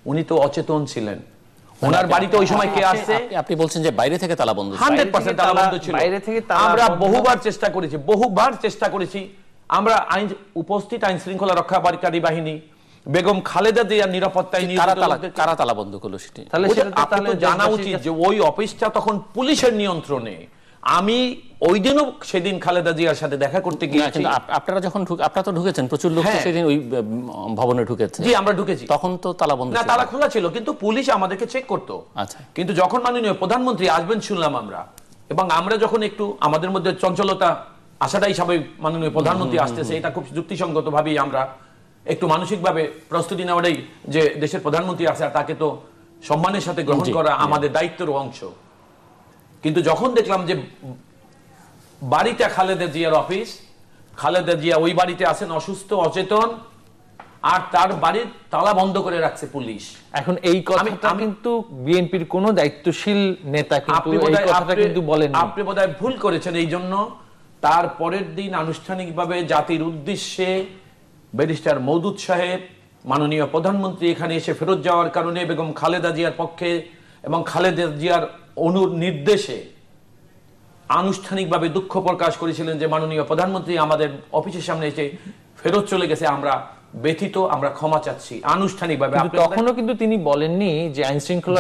উনি তো অচেতন ছিলেন। ওনার বাড়িতে ওই সময় কে আসছে? আপনি বলছেন যে বাইরে থেকে তালা বন্ধ, 100% তালা বন্ধ ছিল। আমরা বহুবার চেষ্টা করেছি, আমরা উপস্থিত আইন শৃঙ্খলা রক্ষাকারী বাহিনী, বেগম খালেদা জিয়ার নিরাপত্তায় কারা তালা বন্ধ করলো সেটি তাহলে জানা উচিত যে ওই অফিসটা তখন পুলিশের নিয়ন্ত্রণে। আমি ওই দিনও সেদিন খালেদা জিয়ার সাথে দেখা করতে গিয়েছি। আপনারা যখন আপনারা তো ঢুকেছেন, প্রচুর লোক সেদিন ওই ভবনে ঢুকেছে। জি, আমরা ঢুকেছি, তখন তো তালা বন্ধ, না তালা খোলা ছিল, কিন্তু পুলিশ আমাদেরকে চেক করতো। আচ্ছা, কিন্তু যখন মাননীয় প্রধানমন্ত্রী আসবেন শুনলাম আমরা, এবং আমরা যখন একটু আমাদের মধ্যে চঞ্চলতা আশাটাই স্বাভাবিক, মাননীয় প্রধানমন্ত্রী আসতেছে, এটা খুব যুক্তিসঙ্গত ভাবেই আমরা একটু মানসিকভাবে প্রস্তুতি নেওয়াটাই, যে দেশের প্রধানমন্ত্রী আছে আর তাকে তো সম্মানের সাথে গ্রহণ করা আমাদের দায়িত্বের অংশ। কিন্তু যখন দেখলাম যে বাড়িতে খালেদা জিয়ার অফিস, খালেদা জিয়া ওই বাড়িতে আছেন অসুস্থ অচেতন, আর তার বাড়ির তালা বন্ধ করে রাখছে পুলিশ। এখন এই কথাটা কিন্তু বিএনপির কোন দায়িত্বশীল নেতা কিন্তু বলেন, আপনি বোধহয় ভুল করেছেন। এই জন্য তার পরের দিন আনুষ্ঠানিকভাবে জাতির উদ্দেশ্যে ব্যারিস্টার মওদুদ সাহেব, মাননীয় প্রধানমন্ত্রী এখানে এসে ফেরত যাওয়ার কারণে বেগম খালেদা জিয়ার পক্ষে এবং খালেদা জিয়ার নির্দেশে আনুষ্ঠানিকভাবে দুঃখ প্রকাশ করেছিলেন যে মাননীয় প্রধানমন্ত্রী আমাদের অফিসের সামনে এসে ফেরত চলে গেছে, আমরা ব্যথিত, আমরা ক্ষমা চাচ্ছি আনুষ্ঠানিকভাবে। তখনও কিন্তু তিনি বলেননি যে আইন শৃঙ্খলা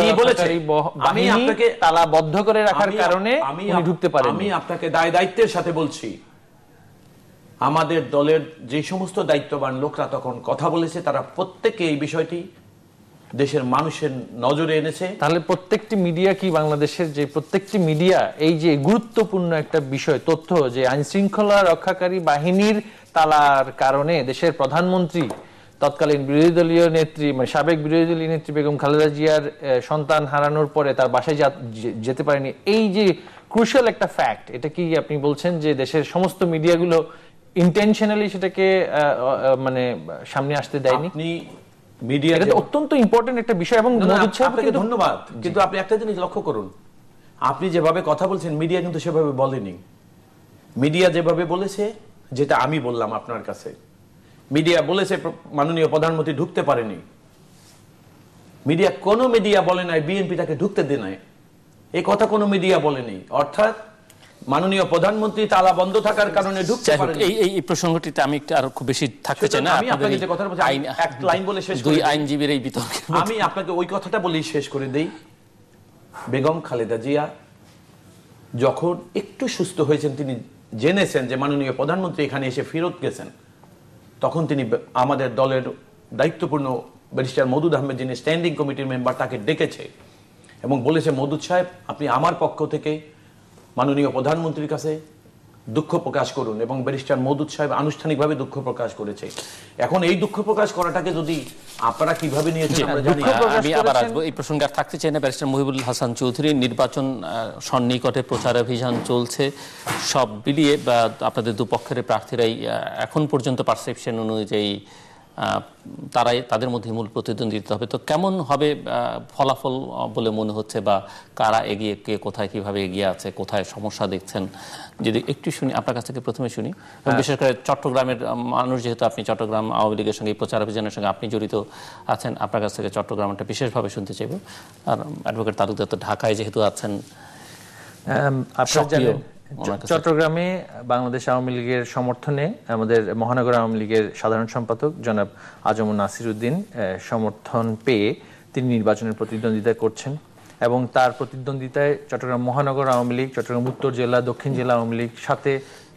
বাহিনী তালাবদ্ধ করে রাখার কারণে উনি ঢুকতে পারেন। আমি আপনাকে দায়িত্বের সাথে বলছি আমাদের দলের যে সমস্ত দায়িত্ববান লোকরা তখন কথা বলেছে তারা প্রত্যেকে এই বিষয়টি দেশের মানুষের নজরে এনেছে। তাহলে প্রত্যেকটি মিডিয়া কি বাংলাদেশের যে প্রত্যেকটি মিডিয়া এই যে গুরুত্বপূর্ণ একটা বিষয় তথ্য যে আইন শৃঙ্খলা রক্ষাকারী বাহিনীর তালার কারণে দেশের প্রধানমন্ত্রী তৎকালীন বিরোধী দলীয় নেত্রী মানে সাবেক বিরোধী দলীয় নেত্রী বেগম খালেদা জিয়ার সন্তান হারানোর পরে তার বাসায় যেতে পারেনি, এই যে ক্রুশিয়াল একটা ফ্যাক্ট, এটা কি আপনি বলছেন যে দেশের সমস্ত মিডিয়াগুলো ইন্টেনশনালি সেটাকে মানে সামনে আসতে দেয়নি? আপনি মিডিয়া অত্যন্ত ইম্পর্টেন্ট একটা বিষয় এবং আপনাকে ধন্যবাদ, কিন্তু আপনি একটা জিনিস লক্ষ্য করুন, আপনি যেভাবে কথা বলছেন মিডিয়া কিন্তু সেভাবে বলেনি। মিডিয়া যেভাবে বলেছে, যেটা আমি বললাম আপনার কাছে, মিডিয়া বলেছে মাননীয় প্রধানমন্ত্রী ঢুকতে পারেনি। মিডিয়া কোন মিডিয়া বলে নাই বিএনপি তাকে ঢুকতে দেয় নাই, এই কথা কোনো মিডিয়া বলেনি। অর্থাৎ মাননীয় প্রধানমন্ত্রী তালা বন্ধ থাকার কারণে ঢুকতে পারেনি। এই প্রসঙ্গটিতে আমি একটু আরো খুব বেশি থাকতে চাই না। আমি আপনাকে যে কথাটা বলছি এক লাইন বলে শেষ করি, দুই আইনজীবীর এই বিতর্ক আমি আপনাকে ওই কথাটা বলেই শেষ করে দেই। বেগম খালেদা জিয়া যখন একটু সুস্থ হয়েছেন, তিনি জেনেছেন যে মাননীয় প্রধানমন্ত্রী এখানে এসে ফেরত গেছেন, তখন তিনি আমাদের দলের দায়িত্বপূর্ণ ব্যারিস্টার মওদুদ আহমেদ, যিনি স্ট্যান্ডিং কমিটির মেম্বার, তাকে ডেকেছে এবং বলেছে, মওদুদ সাহেব আপনি আমার পক্ষ থেকে মাননীয় প্রধানমন্ত্রীর কাছে দুঃখ প্রকাশ করুন, এবং ব্যারিস্টার মওদুদ সাহেব আনুষ্ঠানিকভাবে দুঃখ প্রকাশ করেছে। এখন এই দুঃখ প্রকাশ করাটাকে যদি আপনারা কিভাবে নিয়েছেন আমরা জানি না। আমি আবার আসবো এই প্রসঙ্গে, আর থাকতে চাই না। ব্যারিস্টার মহিবুল হাসান চৌধুরী, নির্বাচন সন্নিকটে, প্রচার অভিযান চলছে, সব মিলিয়ে আপনাদের দুপক্ষের প্রার্থীরাই এখন পর্যন্ত পারসেপশন অনুযায়ী তাদের মধ্যে মূল প্রতিদ্বন্দ্বিতা হবে, তো কেমন হবে ফলাফল বলে মনে হচ্ছে, বা কারা এগিয়ে, কে কোথায় কিভাবে এগিয়ে আছে, কোথায় সমস্যা দেখছেন, যদি একটু শুনি আপনার কাছ থেকে প্রথমে শুনি। বিশেষ করে চট্টগ্রামের মানুষ, যেহেতু আপনি চট্টগ্রাম আওয়ামী লীগের সঙ্গে প্রচার অভিযানের সঙ্গে আপনি জড়িত আছেন, আপনার কাছ থেকে চট্টগ্রামটা বিশেষভাবে শুনতে চাইব। আর অ্যাডভোকেট তালুকদার তো ঢাকায় যেহেতু আছেন, আপনারা জানেন চট্টগ্রামে বাংলাদেশ আওয়ামী লীগের সমর্থনে আমাদের মহানগর আওয়ামী লীগের সাধারণ সম্পাদক জনাব আজম নাসির উদ্দিন সমর্থন পেয়ে তিনি নির্বাচনের প্রতিদ্বন্দ্বিতা করছেন, এবং তার প্রতিদ্বন্দ্বিতায় চট্টগ্রাম মহানগর আওয়ামী লীগ, চট্টগ্রাম উত্তর জেলা, দক্ষিণ জেলা আওয়ামী লীগ, সাথে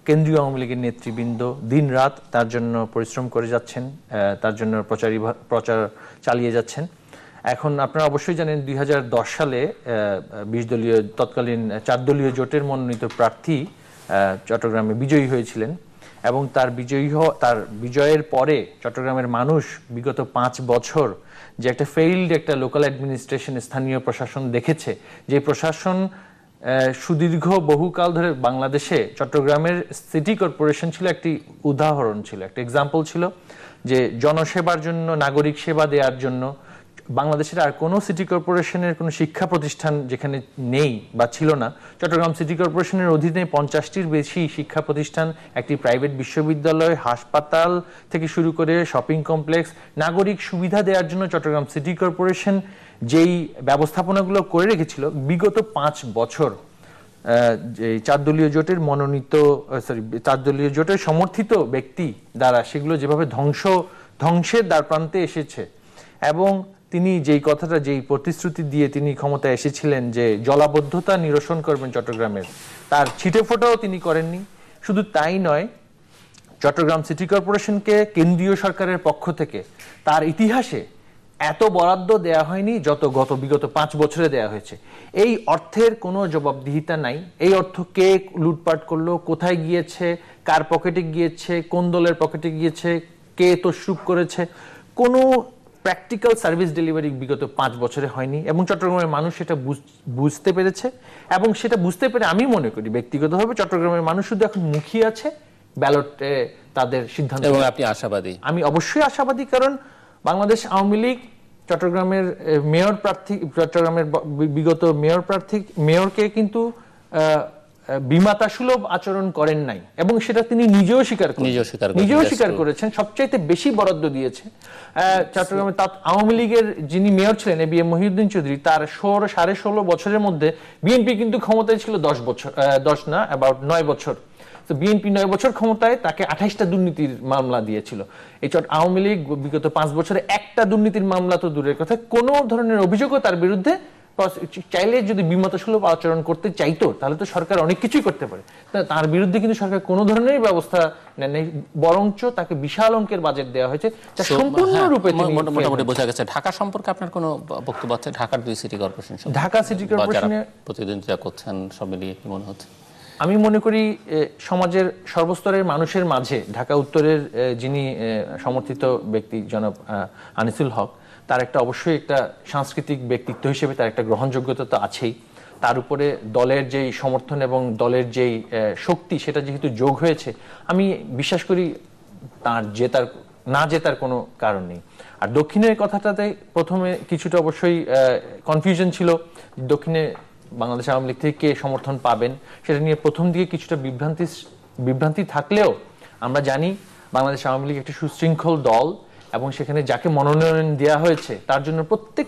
কেন্দ্রীয় আওয়ামী লীগের নেতৃবৃন্দ দিন রাত তার জন্য পরিশ্রম করে যাচ্ছেন, তার জন্য প্রচার চালিয়ে যাচ্ছেন। এখন আপনারা অবশ্যই জানেন 2010 সালে 20 দলীয় তৎকালীন 4 দলীয় জোটের মনোনীত প্রার্থী চট্টগ্রামে বিজয়ী হয়েছিলেন, এবং তার বিজয়ের পরে চট্টগ্রামের মানুষ বিগত 5 বছর যে একটা ফেইল্ড একটা লোকাল অ্যাডমিনিস্ট্রেশন, স্থানীয় প্রশাসন দেখেছে, যে প্রশাসন সুদীর্ঘ বহুকাল ধরে বাংলাদেশে চট্টগ্রামের সিটি কর্পোরেশন ছিল একটি উদাহরণ, ছিল একটা এক্সাম্পল, ছিল যে জনসেবার জন্য, নাগরিক সেবা দেওয়ার জন্য বাংলাদেশের আর কোনো সিটি কর্পোরেশনের কোনো শিক্ষা প্রতিষ্ঠান যেখানে নেই বা ছিল না, চট্টগ্রাম সিটি কর্পোরেশনের অধীনে 50টির বেশি শিক্ষা প্রতিষ্ঠান, একটি প্রাইভেট বিশ্ববিদ্যালয়, হাসপাতাল থেকে শুরু করে শপিং কমপ্লেক্স, নাগরিক সুবিধা দেওয়ার জন্য চট্টগ্রাম সিটি কর্পোরেশন যেই ব্যবস্থাপনাগুলো করে রেখেছিল বিগত 5 বছর, যে 4 দলীয় জোটের মনোনীত 4 দলীয় জোটের সমর্থিত ব্যক্তি দ্বারা সেগুলো যেভাবে ধ্বংসের দ্বারপ্রান্তে এসেছে, এবং তিনি যেই কথাটা, যেই প্রতিশ্রুতি দিয়ে তিনি ক্ষমতায় এসেছিলেন যে জলাবদ্ধতা নিরসন করবেন চট্টগ্রামের, তার ছিটে ফোঁটাও তিনি করেননি। শুধু তাই নয়, চট্টগ্রাম সিটি কর্পোরেশনকে কেন্দ্রীয় সরকারের পক্ষ থেকে তার ইতিহাসে এত বরাদ্দ দেয়া হয়নি যত বিগত 5 বছরে দেয়া হয়েছে। এই অর্থের কোনো জবাবদিহিতা নাই। এই অর্থ কে লুটপাট করলো, কোথায় গিয়েছে, কার পকেটে গিয়েছে, কোন দলের পকেটে গিয়েছে, কে তসরুপ করেছে, কোনো প্র্যাকটিক্যাল সার্ভিস ডেলিভারি বিগত 5 বছরে হয়নি, এবং চট্টগ্রামের মানুষ সেটা বুঝতে পেরেছে। এবং সেটা বুঝতে পেরে আমি মনে করি ব্যক্তিগতভাবে চট্টগ্রামের মানুষ শুধু এখন মুখিয়ে আছে ব্যালটে তাদের সিদ্ধান্ত। এবং আপনি আশাবাদী? আমি অবশ্যই আশাবাদী, কারণ বাংলাদেশ আওয়ামী লীগ চট্টগ্রামের মেয়র প্রার্থী, চট্টগ্রামের বিগত মেয়রকে কিন্তু বিমাতা সুলভ আচরণ করেন নাই, এবং সেটা তিনি নিজেও স্বীকার করেছেন। সবচাইতে বেশি বরাদ্দ দিয়েছে চট্টগ্রামে আওয়ামী লীগের যিনি মেয়র ছিলেন এবিএম মহিউদ্দিন চৌধুরী, তার 16.5 বছরের মধ্যে বিএনপি কিন্তু ক্ষমতায় ছিল 9 বছর। তো বিএনপি 9 বছর ক্ষমতায়, তাকে 28টা দুর্নীতির মামলা দিয়েছিল। এই আওয়ামী লীগ বিগত 5 বছরে একটা দুর্নীতির মামলা তো দূরের কথা, কোনো ধরনের অভিযোগও তার বিরুদ্ধে চাইলে যদি বিমতসুলভ আচরণ করতে চাইতো তাহলে তো সরকার অনেক কিছুই করতে পারে। তার বিরুদ্ধে কিন্তু সরকার কোনো ধরনের ব্যবস্থা নেই, বরঞ্চ তাকে বিশাল অঙ্কের বাজেট দেওয়া হয়েছে যা সম্পূর্ণরূপে মোটামুটি বোঝা গেছে। ঢাকা সম্পর্কে আপনার কোনো বক্তব্য আছে? ঢাকার 2 সিটি কর্পোরেশন, ঢাকা সিটি কর্পোরেশনে প্রতিদ্বন্দ্বিতা করছেন, সব মিলিয়ে কি মনে হচ্ছে? আমি মনে করি সমাজের সর্বস্তরের মানুষের মাঝে ঢাকা উত্তরের যিনি সমর্থিত ব্যক্তি জনাব আনিসুল হক, তার একটা অবশ্যই একটা সাংস্কৃতিক ব্যক্তিত্ব হিসেবে তার একটা গ্রহণযোগ্যতা তো আছেই। তার উপরে দলের যেই সমর্থন এবং দলের যেই শক্তি সেটা যেহেতু যোগ হয়েছে, আমি বিশ্বাস করি তার না জেতার কোনো কারণ নেই। আর দক্ষিণের কথাটাতে প্রথমে কিছুটা অবশ্যই কনফিউশন ছিল, দক্ষিণে বাংলাদেশ আওয়ামী লীগ থেকে কে সমর্থন পাবেন সেটা নিয়ে প্রথম দিকে কিছুটা বিভ্রান্তি থাকলেও আমরা জানি বাংলাদেশ আওয়ামী লীগ একটি সুশৃঙ্খল দল এবং সেখানে যাকে মনোনয়ন দেওয়া হয়েছে তার জন্য প্রত্যেক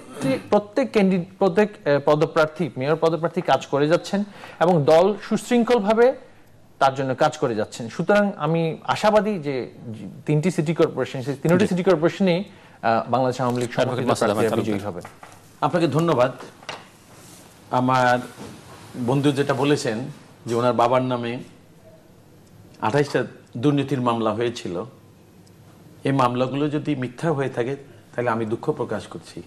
পদপ্রার্থী, মেয়র পদপ্রার্থী কাজ করে যাচ্ছেন এবং দল সুশৃঙ্খলভাবে তার জন্য কাজ করে যাচ্ছেন। সুতরাং আমি আশাবাদী যে 3টি সিটি কর্পোরেশন, সেই 3টি সিটি কর্পোরেশনেই বাংলাদেশ আওয়ামী লীগ বিজয়ী হবে। আপনাকে ধন্যবাদ। আমার বন্ধু যেটা বলেছেন যে ওনার বাবার নামে 28টা দুর্নীতির মামলা হয়েছিল, এই মামলাগুলো যদি মিথ্যা হয়ে থাকে তাহলে আমি দুঃখ প্রকাশ করছি।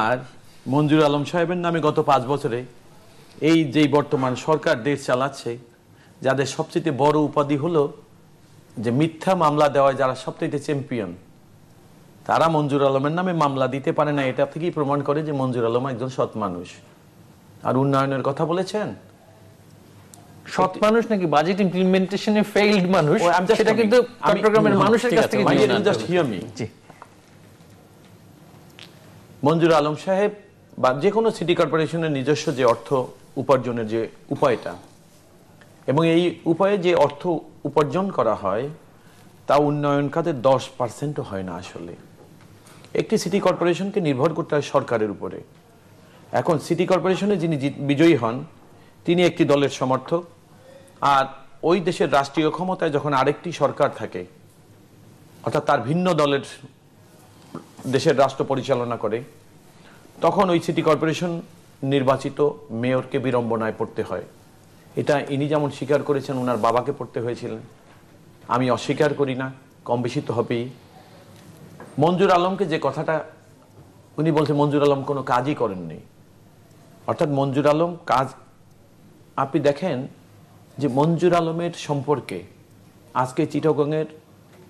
আর মঞ্জুর আলম সাহেবের নামে গত 5 বছরে এই যে বর্তমান সরকার দেশ চালাচ্ছে, যাদের সবচেয়ে বড় উপাধি হলো যে মিথ্যা মামলা দেওয়ায় যারা সবচেয়ে চ্যাম্পিয়ন, তারা মঞ্জুর আলমের নামে মামলা দিতে পারে না। এটা থেকেই প্রমাণ করে যে মঞ্জুর আলম একজন সৎ মানুষ। আর উন্নয়নের কথা বলেছেন, সৎ মানুষ নাকি বাজেট ইমপ্লিমেন্টেশনে ফেইলড মানুষ, সেটা কিন্তু চট্টগ্রামের মানুষের কাছ থেকে জাস্ট হিয়ার মি। মঞ্জুর আলম সাহেব বা যে কোনো সিটি কর্পোরেশনের নিজস্ব যে অর্থ উপার্জনের যে উপায়টা এবং এই উপায়ে যে অর্থ উপার্জন করা হয় তা উন্নয়ন খাতে 10%ও হয় না। আসলে একটি সিটি কর্পোরেশনকে নির্ভর করতে হয় সরকারের উপরে। এখন সিটি কর্পোরেশনে যিনি বিজয়ী হন তিনি একটি দলের সমর্থক, আর ওই দেশের রাষ্ট্রীয় ক্ষমতায় যখন আরেকটি সরকার থাকে, অর্থাৎ তার ভিন্ন দলের দেশের রাষ্ট্র পরিচালনা করে, তখন ওই সিটি কর্পোরেশন নির্বাচিত মেয়রকে বিড়ম্বনায় পড়তে হয়। এটা ইনি যেমন স্বীকার করেছেন, ওনার বাবাকে পড়তে হয়েছিলেন। আমি অস্বীকার করি না, কম বেশি তো হবেই। মঞ্জুর আলমকে যে কথাটা উনি বলছেন, মঞ্জুর আলম কোনো কাজই করেননি, অর্থাৎ মঞ্জুর আলম কাজ, আপনি দেখেন যে মঞ্জুর আলমের সম্পর্কে আজকে চিটাগংয়ের,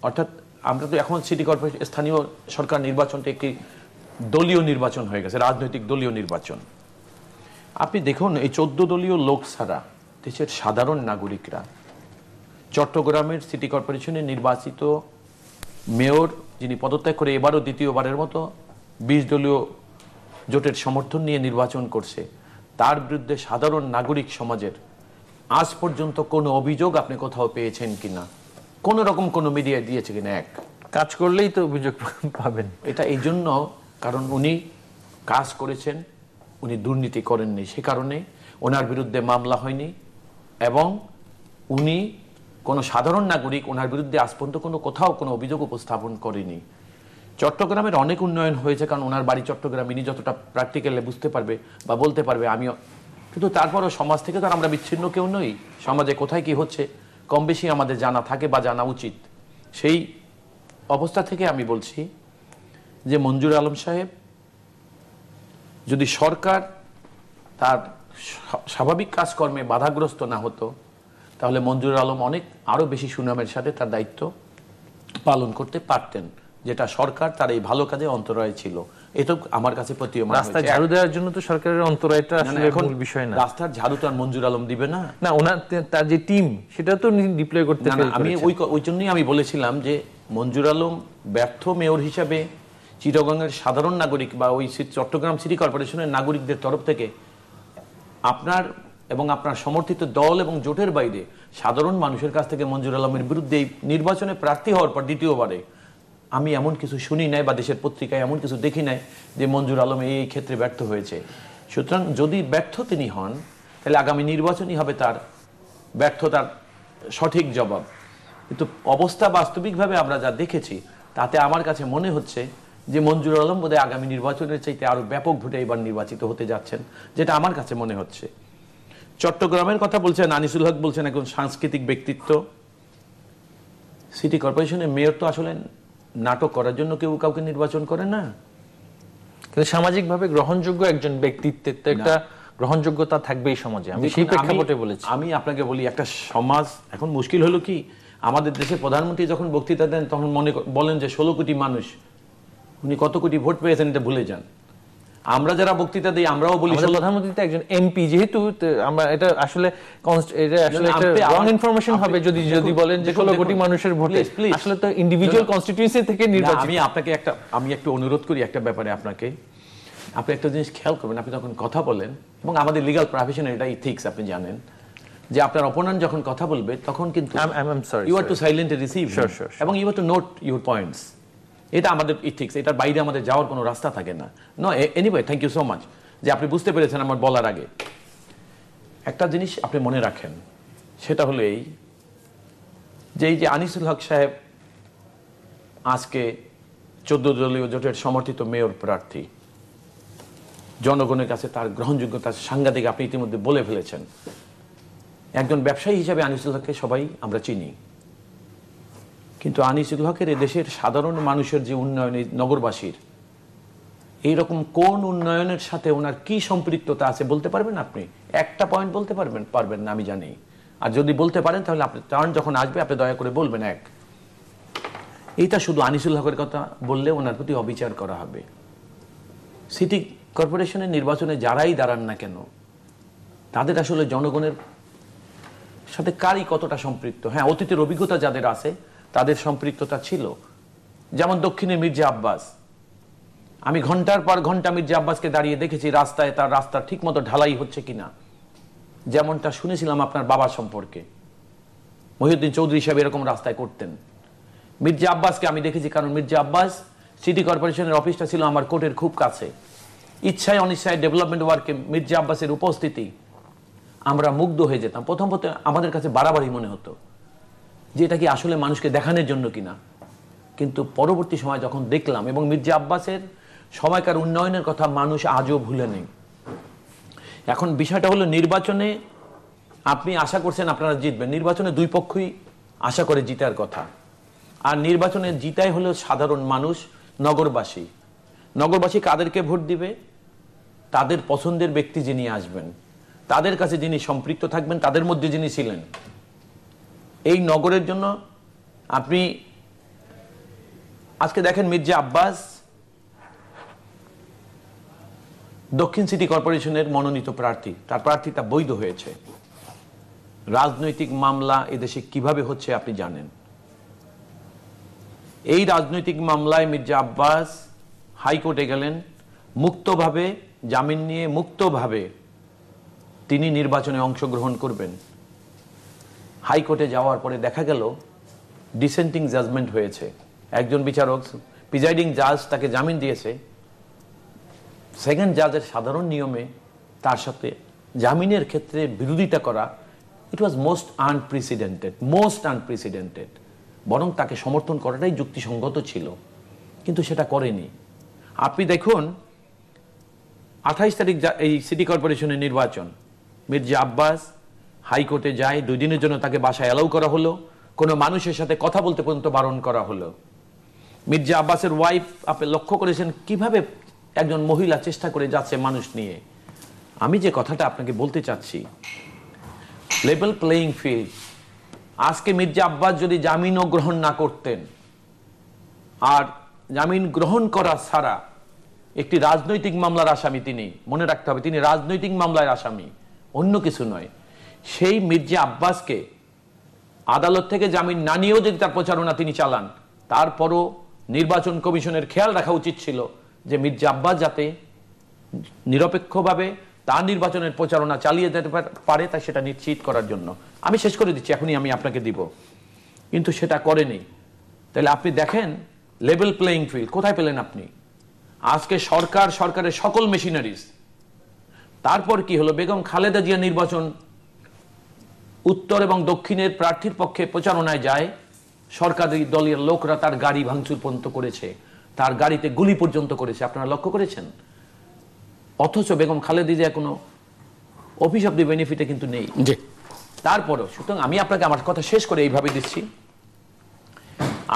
অর্থাৎ আমরা তো এখন সিটি কর্পোরেশন স্থানীয় সরকার নির্বাচনটা একটি দলীয় নির্বাচন হয়ে গেছে, রাজনৈতিক দলীয় নির্বাচন। আপনি দেখুন এই 14 দলীয় লোক ছাড়া দেশের সাধারণ নাগরিকরা চট্টগ্রামের সিটি কর্পোরেশনে নির্বাচিত মেয়র যিনি পদত্যাগ করে এবারও দ্বিতীয়বারের মতো 20 দলীয় জোটের সমর্থন নিয়ে নির্বাচন করছে, তার বিরুদ্ধে সাধারণ নাগরিক সমাজের আজ পর্যন্ত কোনো অভিযোগ আপনি কোথাও পেয়েছেন কিনা? কোন রকম কোনো মিডিয়া দিয়েছে কিনা? এক কাজ করলেই তো অভিযোগ পাবেন। এটা এই জন্য কারণ উনি কাজ করেছেন, উনি দুর্নীতি করেননি, সে কারণে ওনার বিরুদ্ধে মামলা হয়নি এবং উনি কোনো সাধারণ নাগরিক ওনার বিরুদ্ধে আজ পর্যন্ত কোথাও কোনো অভিযোগ উপস্থাপন করেনি। চট্টগ্রামের অনেক উন্নয়ন হয়েছে, কারণ ওনার বাড়ি চট্টগ্রাম, ইনি যতটা প্র্যাকটিক্যালি বুঝতে পারবে বা বলতে পারবে আমিও, কিন্তু তারপরও সমাজ থেকে তো আমরা বিচ্ছিন্ন কেউ নই। সমাজে কোথায় কি হচ্ছে কম বেশি আমাদের জানা থাকে বা জানা উচিত। সেই অবস্থা থেকে আমি বলছি যে মঞ্জুর আলম সাহেব, যদি সরকার তার স্বাভাবিক কাজকর্মে বাধাগ্রস্ত না হতো তাহলে মঞ্জুর আলম অনেক আরো বেশি সুনামের সাথে তার দায়িত্ব পালন করতে পারতেন, যেটা সরকার তার এই ভালো কাজে অন্তরায় ছিল। এটা আমার কাছে প্রতীয়মান। রাস্তায় ঝাড়ু দেওয়ার জন্য তো সরকারের অন্তরায়টা আসলে মূল বিষয় না। রাস্তার ঝাড়ু তো আর মঞ্জুর আলম দিবে না, না ওনার তার যে টিম সেটা তো ডিপ্লয় করতে না। আমি ওই জন্যই আমি বলেছিলাম যে মঞ্জুর আলম ব্যর্থ মেয়র হিসাবে চিটাগংয়ের সাধারণ নাগরিক বা ওই চট্টগ্রাম সিটি কর্পোরেশনের নাগরিকদের তরফ থেকে আপনার এবং আপনার সমর্থিত দল এবং জোটের বাইরে সাধারণ মানুষের কাছ থেকে মঞ্জুর আলমের বিরুদ্ধে নির্বাচনে প্রার্থী হওয়ার পর দ্বিতীয়বারে আমি এমন কিছু শুনি নাই বা দেশের পত্রিকায় এমন কিছু দেখি নাই যে মঞ্জুর আলম এই ক্ষেত্রে ব্যর্থ হয়েছে। সুতরাং যদি ব্যর্থ তিনি হন তাহলে আগামী নির্বাচনই হবে তার ব্যর্থতার সঠিক জবাব। কিন্তু অবস্থা বাস্তবিকভাবে আমরা যা দেখেছি তাতে আমার কাছে মনে হচ্ছে যে মঞ্জুর আলম বোধহয় আগামী নির্বাচনের চাইতে আরো ব্যাপক ভোটে এবার নির্বাচিত হতে যাচ্ছেন, যেটা আমার কাছে মনে হচ্ছে। চট্টগ্রামের কথা বলছেন আনিসুল হক, বলছেন একজন সাংস্কৃতিক ব্যক্তিত্ব। সিটি কর্পোরেশনের মেয়র তো আসলে নাটক করার জন্য কেউ কাউকে নির্বাচন করে না, কিন্তু সামাজিকভাবে গ্রহণযোগ্য একজন ব্যক্তিত্বের তো একটা গ্রহণযোগ্যতা থাকবেই সমাজে। আমি সেই প্রেক্ষাপটে বলেছি। আমি আপনাকে বলি, একটা সমাজ এখন মুশকিল হলো কি, আমাদের দেশে প্রধানমন্ত্রী যখন বক্তৃতা দেন তখন বলেন যে 16 কোটি মানুষ, উনি কত কোটি ভোট পেয়েছেন এটা ভুলে যান। আমরা যারা বক্তৃতা দিই আমরাও বলি প্রধানমন্ত্রী তো একজন এমপি, যেহেতু আমরা এটা আসলে একটা রং ইনফরমেশন হবে যদি বলেন যে 16 কোটি মানুষের ভোটে, আসলে তো ইন্ডিভিজুয়াল কনস্টিটিউয়েন্সি থেকে নির্বাচিত। আমি একটু অনুরোধ করি একটা ব্যাপারে আপনাকে, আপনি একটা জিনিস খেয়াল করবেন, আপনি যখন কথা বলেন, এবং আমাদের লিগ্যাল প্রফেশনে এটা ইথিক্স, আপনি জানেন যে আপনার অপোনেন্ট যখন কথা বলবে তখন কিন্তু you are to silently receive এবং you are to note your points. এটা আমাদের ইথিক্স, এটার বাইরে আমাদের যাওয়ার কোনো রাস্তা থাকে না। No anyway, thank you so much যে আপনি বুঝতে পেরেছেন আমার বলার আগে। একটা জিনিস আপনি মনে রাখেন, সেটা হলো এই যে আনিসুল হক সাহেব আজকে 14 দলীয় জোটের সমর্থিত মেয়র প্রার্থী, জনগণের কাছে তার গ্রহণযোগ্যতা সাংঘাতিক, আপনি ইতিমধ্যে বলে ফেলেছেন। একজন ব্যবসায়ী হিসেবে আনিসুল হককে সবাই আমরা চিনি, কিন্তু আনিসুল হকের দেশের সাধারণ মানুষের যে উন্নয়ন, নগরবাসীর এইরকম কোন উন্নয়নের সাথে ওনার কি সম্পৃক্ততা আছে বলতে পারবেন আপনি? একটা পয়েন্ট বলতে পারবেন না, আমি জানি। আর যদি বলতে পারেন তাহলে আপনি টার্ন যখন আসবে আপনি দয়া করে বলবেন এক। এইটা শুধু আনিসুল হকের কথা বললে ওনার প্রতি অবিচার করা হবে। সিটি কর্পোরেশনের নির্বাচনে যারাই দাঁড়ান না কেন, তাদের আসলে জনগণের সাথে কারই কতটা সম্পৃক্ত? হ্যাঁ, অতীতের অভিজ্ঞতা যাদের আছে তাদের সম্পৃক্ততা ছিল। যেমন দক্ষিণে মির্জা আব্বাস, আমি ঘন্টার পর ঘন্টা মির্জা আব্বাসকে দাঁড়িয়ে দেখেছি রাস্তায়, তার রাস্তা ঠিক মতো ঢালাই হচ্ছে কিনা। যেমনটা শুনেছিলাম আপনার বাবার সম্পর্কে, মহিউদ্দিন চৌধুরী সাহেব এরকম রাস্তায় করতেন। মির্জা আব্বাসকে আমি দেখেছি, কারণ মির্জা আব্বাস সিটি কর্পোরেশনের অফিসটা ছিল আমার কোর্টের খুব কাছে। ইচ্ছায় অনিচ্ছায় ডেভেলপমেন্ট ওয়ার্কে মির্জা আব্বাসের উপস্থিতি আমরা মুগ্ধ হয়ে যেতাম। প্রথম আমাদের কাছে বাড়াবাড়ি মনে হতো যে এটা কি আসলে মানুষকে দেখানোর জন্য কিনা, কিন্তু পরবর্তী সময় যখন দেখলাম, এবং মির্জা আব্বাসের সময়কার উন্নয়নের কথা মানুষ আজও ভুলে নেই। এখন বিষয়টা হলো, নির্বাচনে আপনি আশা করছেন আপনারা জিতবেন, নির্বাচনে দুই পক্ষই আশা করে জিতার কথা। আর নির্বাচনে জিতাই হলো সাধারণ মানুষ, নগরবাসী। নগরবাসী কাদেরকে ভোট দিবে? তাদের পছন্দের ব্যক্তি যিনি আসবেন, তাদের কাছে যিনি সম্পৃক্ত থাকবেন, তাদের মধ্যে যিনি ছিলেন। এই নগরের জন্য আপনি আজকে দেখেন মির্জা আব্বাস দক্ষিণ সিটি কর্পোরেশনের মনোনীত প্রার্থী, তার প্রার্থীতা বৈধ হয়েছে। রাজনৈতিক মামলা এদেশে কিভাবে হচ্ছে আপনি জানেন। এই রাজনৈতিক মামলায় মির্জা আব্বাস হাইকোর্টে গেলেন, মুক্তভাবে জামিন নিয়ে মুক্তভাবে তিনি নির্বাচনে অংশগ্রহণ করবেন। হাইকোর্টে যাওয়ার পরে দেখা গেল ডিসেন্টিং জাজমেন্ট হয়েছে, একজন বিচারক, প্রিজাইডিং জাজ তাকে জামিন দিয়েছে। সেকেন্ড জাজের সাধারণ নিয়মে তার সাথে জামিনের ক্ষেত্রে বিরোধিতা করা, ইট ওয়াজ মোস্ট আনপ্রেসিডেন্টেড। বরং তাকে সমর্থন করাটাই যুক্তিসঙ্গত ছিল, কিন্তু সেটা করেনি। আপনি দেখুন 28 তারিখ এই সিটি কর্পোরেশনের নির্বাচন, মির্জা আব্বাস হাইকোর্টে যায়, 2 দিনের জন্য তাকে বাসায় অ্যালাউ করা হলো, কোনো মানুষের সাথে কথা বলতে পর্যন্ত বারণ করা হলো। মির্জা আব্বাসের ওয়াইফ, আপনি লক্ষ্য করেছেন কিভাবে একজন মহিলা চেষ্টা করে যাচ্ছে মানুষ নিয়ে। আমি যে কথাটা আপনাকে বলতে চাচ্ছি, লেভেল প্লেইং ফিল্ড। আজকে মির্জা আব্বাস যদি জামিনও গ্রহণ না করতেন, আর জামিন গ্রহণ করা ছাড়া একটি রাজনৈতিক মামলার আসামি, তিনি মনে রাখতে হবে তিনি রাজনৈতিক মামলার আসামি, অন্য কিছু নয়। সেই মির্জা আব্বাসকে আদালত থেকে জামিন না নিয়েও যদি তার প্রচারণা তিনি চালান, তারপরও নির্বাচন কমিশনের খেয়াল রাখা উচিত ছিল যে মির্জা আব্বাস যাতে নিরপেক্ষভাবে তার নির্বাচনের প্রচারণা চালিয়ে যেতে পারে, তাই সেটা নিশ্চিত করার জন্য। আমি শেষ করে দিচ্ছি, এখনই আমি আপনাকে দিব, কিন্তু সেটা করেনি। তাহলে আপনি দেখেন লেভেল প্লেইং ফিল্ড কোথায় পেলেন আপনি? আজকে সরকারের সকল মেশিনারিজ। তারপর কি হলো? বেগম খালেদা জিয়া নির্বাচন উত্তর এবং দক্ষিণের প্রার্থীর পক্ষে প্রচারণায় যায়, সরকারি দলের লোকরা তার গাড়ি ভাঙচুর পর্যন্ত করেছে। তার গাড়িতে গুলি পর্যন্ত করেছে, আপনারা লক্ষ্য করেছেন? অথচ বেগম খালেদা জিয়া কোনো অফিস অফ দি বেনিফিটে কিন্তু নেই। তারপরেও সুতরাং আমি আপনাকে আমার কথা শেষ করে এইভাবে দিচ্ছি,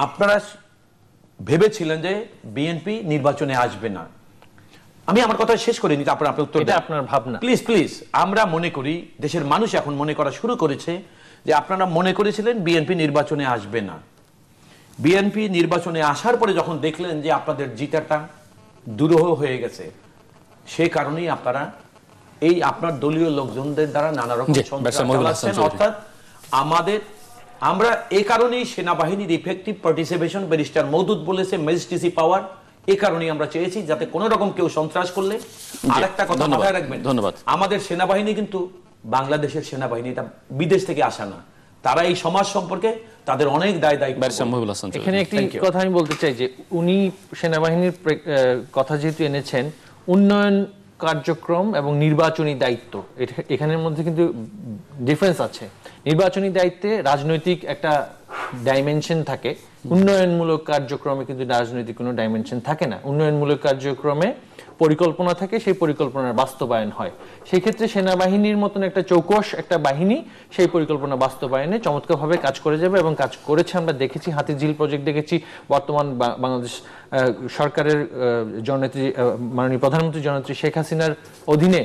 আপনারা ভেবেছিলেন যে বিএনপি নির্বাচনে আসবে না। আমি আমার কথা শেষ করে নিতে আপনার উত্তর দেন। আপনার ভাবনা প্লিজ প্লিজ। আমরা মনে করি, দেশের মানুষ এখন মনে করা শুরু করেছে যে আপনারা মনে করেছিলেন বিএনপি নির্বাচনে আসবে না। বিএনপি নির্বাচনে আসার পরে যখন দেখলেন যে আপনাদের জিতাটা দুরূহ হয়ে গেছে, সেই কারণেই আপনারা এই আপনার দলীয় লোকজনদের দ্বারা নানা রকম সন্ত্রাস চালাচ্ছেন। অর্থাৎ আমরা এই কারণেই সেনাবাহিনীর ইফেক্টিভ পার্টিসিপেশন, ব্যারিস্টার মওদুদ বলেছে ম্যাজিস্ট্রেসি পাওয়ার, এই কারণেই আমরা চেয়েছি যাতে কোন রকম কেউ সন্ত্রাস করলে। আরেকটা কথা মাথায় রাখবেন, ধন্যবাদ, আমাদের সেনাবাহিনী কিন্তু বাংলাদেশের সেনাবাহিনী, এটা বিদেশ থেকে আসা না। তারা এই সমাজ সম্পর্কে তাদের অনেক দায় দায়িত্ব। এখানে একটি কথা আমি বলতে চাই যে উনি সেনাবাহিনীর কথা যেহেতু এনেছেন, উন্নয়ন কার্যক্রম এবং নির্বাচনী দায়িত্ব, এখানের মধ্যে কিন্তু ডিফারেন্স আছে। নির্বাচনী দায়িত্বে রাজনৈতিক একটা ডাইমেনশন থাকে, উন্নয়নমূলক কার্যক্রমে কিন্তু রাজনৈতিক কোনো ডাইমেনশন থাকে না। উন্নয়নমূলক কার্যক্রমে পরিকল্পনা থাকে, সেই পরিকল্পনার বাস্তবায়ন হয়। সেই ক্ষেত্রে সেনাবাহিনীর মতন একটা চৌকস একটা বাহিনী সেই পরিকল্পনা বাস্তবায়নে চমৎকারভাবে কাজ করে যাবে এবং কাজ করেছে। আমরা দেখেছি হাতিঝিল প্রজেক্ট দেখেছি, বর্তমান বাংলাদেশ সরকারের জননেত্রী মাননীয় প্রধানমন্ত্রী জননেত্রী শেখ হাসিনার অধীনে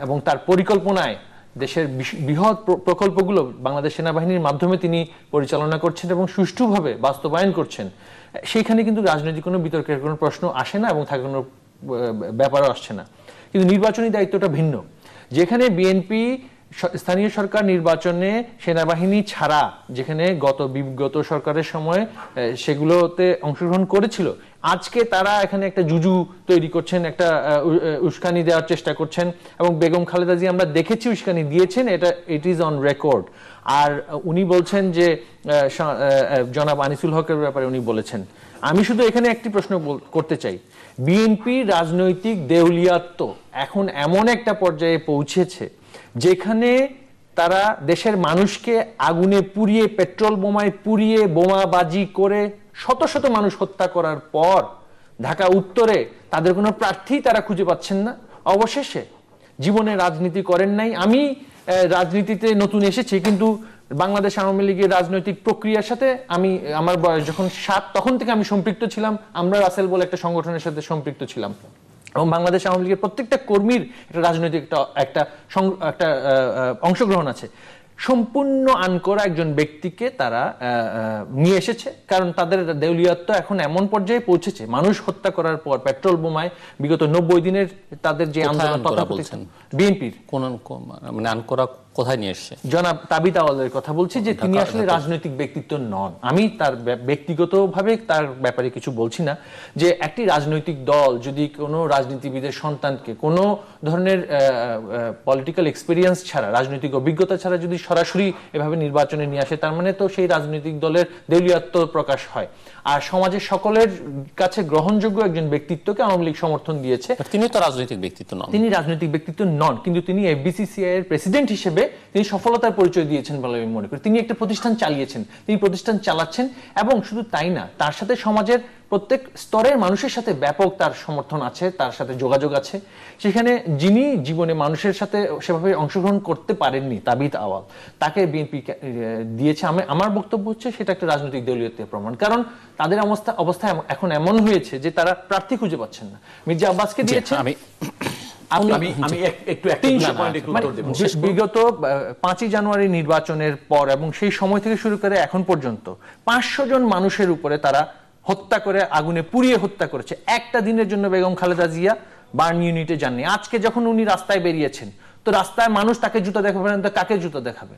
এবং তার পরিকল্পনায় দেশের বৃহৎ প্রকল্পগুলো বাংলাদেশ সেনাবাহিনীর মাধ্যমে তিনি পরিচালনা করছেন এবং সুষ্ঠুভাবে বাস্তবায়ন করছেন। সেইখানে কিন্তু রাজনৈতিক কোনো বিতর্কের কোনো প্রশ্ন আসে না এবং থাকার কোনো ব্যাপারও আসছে না। কিন্তু নির্বাচনী দায়িত্বটা ভিন্ন, যেখানে বিএনপি স্থানীয় সরকার নির্বাচনে সেনাবাহিনী ছাড়া, যেখানে বিগত সরকারের সময় সেগুলোতে অংশগ্রহণ করেছিল, আজকে তারা এখানে একটা জুজু তৈরি করছেন, একটা উস্কানি দেওয়ার চেষ্টা করছেন। এবং বেগম খালেদা জিয়া আমরা দেখেছি উস্কানি দিয়েছেন, ইট ইজ অন রেকর্ড। আর উনি বলছেন যে জনাব আনিসুল হকের ব্যাপারে উনি বলেছেন। আমি শুধু এখানে একটি প্রশ্ন করতে চাই, বিএনপি রাজনৈতিক দেউলিয়াত্ব এখন এমন একটা পর্যায়ে পৌঁছেছে যেখানে তারা দেশের মানুষকে আগুনে পুড়িয়ে, পেট্রোল বোমায় পুড়িয়ে, বোমাবাজি করে শত শত মানুষ হত্যা করার পর ঢাকা উত্তরে তাদের কোনো প্রার্থী তারা খুঁজে পাচ্ছেন না। অবশেষে জীবনে রাজনীতি করেন নাই, আমি রাজনীতিতে নতুন এসেছি, কিন্তু বাংলাদেশ আওয়ামী লীগের রাজনৈতিক প্রক্রিয়ার সাথে আমার বয়স যখন 7 তখন থেকে আমি সম্পৃক্ত ছিলাম। আমরা রাসেল বলে একটা সংগঠনের সাথে সম্পৃক্ত ছিলাম এবং বাংলাদেশ আওয়ামী লীগের প্রত্যেকটা কর্মীর একটা রাজনৈতিক একটা অংশগ্রহণ আছে। সম্পূর্ণ আনকরা একজন ব্যক্তিকে তারা নিয়ে এসেছে, কারণ তাদের দেউলিয়াত্ব এখন এমন পর্যায়ে পৌঁছেছে, মানুষ হত্যা করার পর পেট্রোল বোমায় বিগত 90 দিনের তাদের যে আন্দোলন, বিএনপির কোন মানে আনকরা কোথায় নিয়ে এসেছে, জনাব তাবিত আওয়ালের কথা বলছি, যে তিনি আসলে রাজনৈতিক ব্যক্তিত্ব নন। আমি তার ব্যক্তিগতভাবে তার ব্যাপারে কিছু বলছি না, যে একটি রাজনৈতিক দল যদি কোনো রাজনীতিবিদের সন্তানকে কোনো ধরনের পলিটিক্যাল এক্সপিরিয়েন্স ছাড়া, রাজনৈতিক অভিজ্ঞতা ছাড়া যদি সরাসরি এভাবে নির্বাচনে নিয়ে আসে, তার মানে তো সেই রাজনৈতিক দলের দেউলিয়াত্ব প্রকাশ হয়। আর সমাজের সকলের কাছে গ্রহণযোগ্য একজন ব্যক্তিত্বকে আওয়ামী লীগ সমর্থন দিয়েছে। তিনি তো রাজনৈতিক ব্যক্তিত্ব নন, তিনি রাজনৈতিক ব্যক্তিত্ব নন, কিন্তু তিনি এফবিসিসিআই এর প্রেসিডেন্ট হিসেবে তিনি সফলতার পরিচয় দিয়েছেন বলে আমি মনে করি। তিনি একটা প্রতিষ্ঠান চালিয়েছেন, তিনি প্রতিষ্ঠান চালাচ্ছেন, এবং শুধু তাই না, তার সাথে সমাজের প্রত্যেক স্তরের মানুষের সাথে ব্যাপক তার সমর্থন আছে, তার সাথে যোগাযোগ আছে। সেখানে যিনি জীবনে মানুষের সাথে সেভাবে অংশগ্রহণ করতে পারেননি, তাবিত আওয়াল, তাকে বিএনপি দিয়েছে। আমার বক্তব্য হচ্ছে সেটা একটা রাজনৈতিক দলীয়তার প্রমাণ, কারণ তাদের অবস্থা এখন এমন হয়েছে যে তারা প্রার্থী খুঁজে পাচ্ছেন না। মির্জা আব্বাসকে দিয়েছে। বিগত 5ই জানুয়ারি নির্বাচনের পর এবং সেই সময় থেকে শুরু করে এখন পর্যন্ত 500 জন মানুষের উপরে তারা হত্যা করে, আগুনে পুড়িয়ে হত্যা করেছে। একটা দিনের জন্য বেগম খালেদা জিয়া বার্ন ইউনিটে যাননি। আজকে যখন উনি রাস্তায় বেরিয়েছেন, তো রাস্তায় মানুষ তাকে জুতা দেখাবে না, তো কাকে জুতা দেখাবে?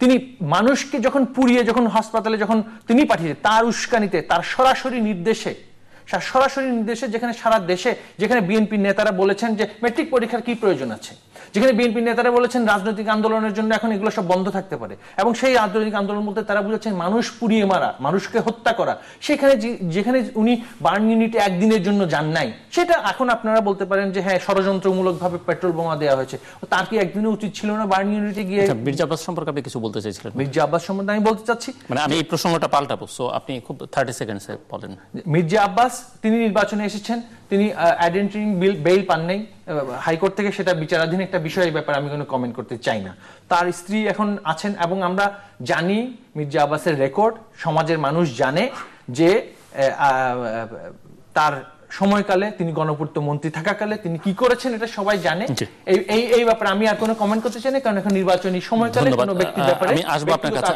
তিনি মানুষকে যখন পুড়িয়ে, যখন হাসপাতালে যখন তিনি পাঠিয়েছে, তার উস্কানিতে, তার সরাসরি নির্দেশে, যেখানে সারা দেশে, যেখানে বিএনপি নেতারা বলেছেন যে মেট্রিক পরীক্ষার কি প্রয়োজন আছে, যেখানে বিএনপি নেতারা বলেছেন রাজনৈতিক আন্দোলনের জন্য এখন এগুলো সব বন্ধ থাকতে পারে, এবং সেই রাজনৈতিক আন্দোলন বলতে তারা বুঝাচ্ছেন মানুষ পুড়িয়ে মারা, মানুষকে হত্যা করা। সেখানে যেখানে উনি বার্ন ইউনিটে একদিনের জন্য যান নাই, সেটা এখন আপনারা বলতে পারেন যে হ্যাঁ ষড়যন্ত্রমূলকভাবে পেট্রোল বোমা দেওয়া হয়েছে, তার কি একদিনও উচিত ছিল না বার্ন ইউনিটে গিয়ে? মির্জা আব্বাস সম্পর্কে আপনি কিছু বলতে চাইছিলেন? মির্জা আব্বাস সম্বন্ধে আমি বলতে চাচ্ছি, মানে আমি এই প্রসঙ্গটা পাল্টাবো, সো আপনি খুব 30 সেকেন্ডসে বলেন। মির্জা আব্বাস তিনি নির্বাচনে এসেছেন, তিনি আইডেন্টিটি বেইল পান নাই হাইকোর্ট থেকে, সেটা বিচারাধীন একটা বিষয়ের ব্যাপারে আমি কোনো কমেন্ট করতে চাই না। তার স্ত্রী এখন আছেন, এবং আমরা জানি মির্জা আব্বাসের রেকর্ড, সমাজের মানুষ জানে যে তার সময়কালে, তিনি গণপূর্ত মন্ত্রী থাকাকালে তিনি কি করেছেন, এটা সবাই জানে। এই ব্যাপারে আমি আর কোনো কমেন্ট করতে চাই না, কারণ এখন নির্বাচনী সময়কালে কোনো ব্যক্তির ব্যাপারে আমি আসবো আপনার কাছে।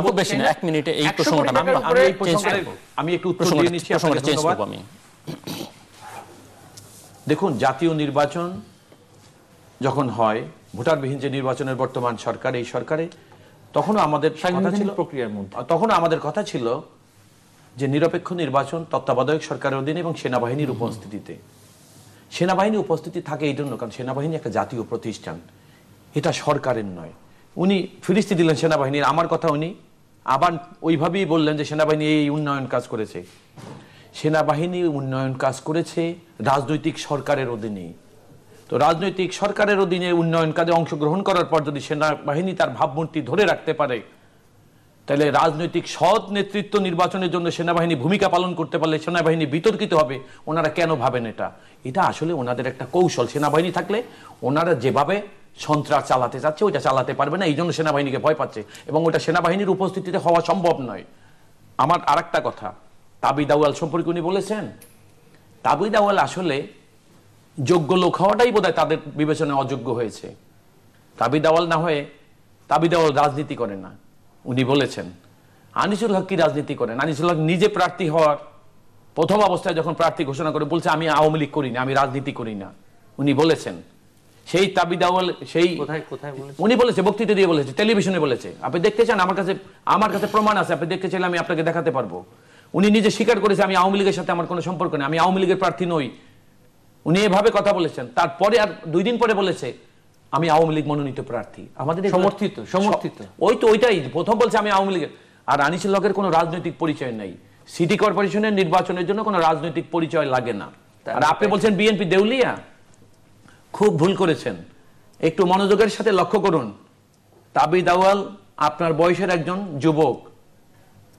খুব বেশি না, 1 মিনিটে এই প্রসঙ্গটা আমি একটু উত্তর দিয়ে নিচ্ছি। দেখুন, জাতীয় নির্বাচন যখন হয়, ভোটারবিহীন যে নির্বাচনের বর্তমান সরকার, এই সরকারে তখনও আমাদের কথা ছিল, প্রক্রিয়ার মধ্যে তখনও আমাদের কথা ছিল যে নিরপেক্ষ নির্বাচন তত্ত্বাবধায়ক সরকারের অধীনে এবং সেনাবাহিনীর উপস্থিতিতে। সেনাবাহিনী উপস্থিতি থাকে এই জন্য কারণ সেনাবাহিনী একটা জাতীয় প্রতিষ্ঠান, এটা সরকারের নয়। উনি ফিরিস্তি দিলেন সেনাবাহিনীর, আমার কথা উনি আবার ওইভাবেই বললেন যে সেনাবাহিনী এই উন্নয়ন কাজ করেছে। সেনাবাহিনী উন্নয়ন কাজ করেছে রাজনৈতিক সরকারের অধীনে। তো রাজনৈতিক সরকারের অধীনে উন্নয়ন কাজে অংশগ্রহণ করার পর যদি সেনাবাহিনী তার ভাবমূর্তি ধরে রাখতে পারে, তাহলে রাজনৈতিক সৎ নেতৃত্ব নির্বাচনের জন্য সেনাবাহিনী ভূমিকা পালন করতে পারলে সেনাবাহিনী বিতর্কিত হবে। ওনারা কেন ভাবেন এটা? এটা আসলে ওনাদের একটা কৌশল। সেনাবাহিনী থাকলে ওনারা যেভাবে সন্ত্রাস চালাতে চাচ্ছে ওইটা চালাতে পারবে না, এই জন্য সেনাবাহিনীকে ভয় পাচ্ছে, এবং ওটা সেনাবাহিনীর উপস্থিতিতে হওয়া সম্ভব নয়। আমার আর একটা কথা, তাবিদ আউয়াল সম্পর্কে উনি বলেছেন, তাবিদ আউয়াল আসলে যোগ্য লোক হওয়াটাই বোধহয় তাদের বিবেচনায় অযোগ্য হয়েছে। তাবিদ আউয়াল না হয়ে, তাবিদ আউয়াল রাজনীতি করে না উনি বলেছেন। আনিসুল হক কি রাজনীতি করেন? আনিসুল হক নিজে প্রার্থী হওয়ার প্রথম অবস্থায় যখন প্রার্থী ঘোষণা করে বলছে আমি আওয়ামী লীগ করি না, আমি রাজনীতি করি না, উনি বলেছেন। সেই তাবিদ আউয়াল সেই উনি বলেছে, বক্তৃতা দিয়ে বলেছে, টেলিভিশনে বলেছে। আপনি দেখতে চান? আমার কাছে প্রমাণ আছে, আপনি দেখতে চাইলে আমি আপনাকে দেখাতে পারবো। উনি নিজে স্বীকার করেছে আমি আওয়ামী লীগের সাথে আমার কোনো সম্পর্ক নেই, আমি আওয়ামী লীগের প্রার্থী নই। উনি এভাবে কথা বলেছেন। তারপরে আর 2 দিন পরে বলেছে আমি আওয়ামী লীগ মনোনীত প্রার্থী, আমাদের সমর্থিত। ওইটাই প্রথম বলছে আমি আওয়ামী লীগের। আর আনিসুল হকের কোনো রাজনৈতিক পরিচয় নাই। সিটি কর্পোরেশনের নির্বাচনের জন্য কোনো রাজনৈতিক পরিচয় লাগে না। আর আপনি বলছেন বিএনপি দেউলিয়া, খুব ভুল করেছেন। একটু মনোযোগের সাথে লক্ষ্য করুন। তাবিদ আউয়াল আপনার বয়সের একজন যুবক,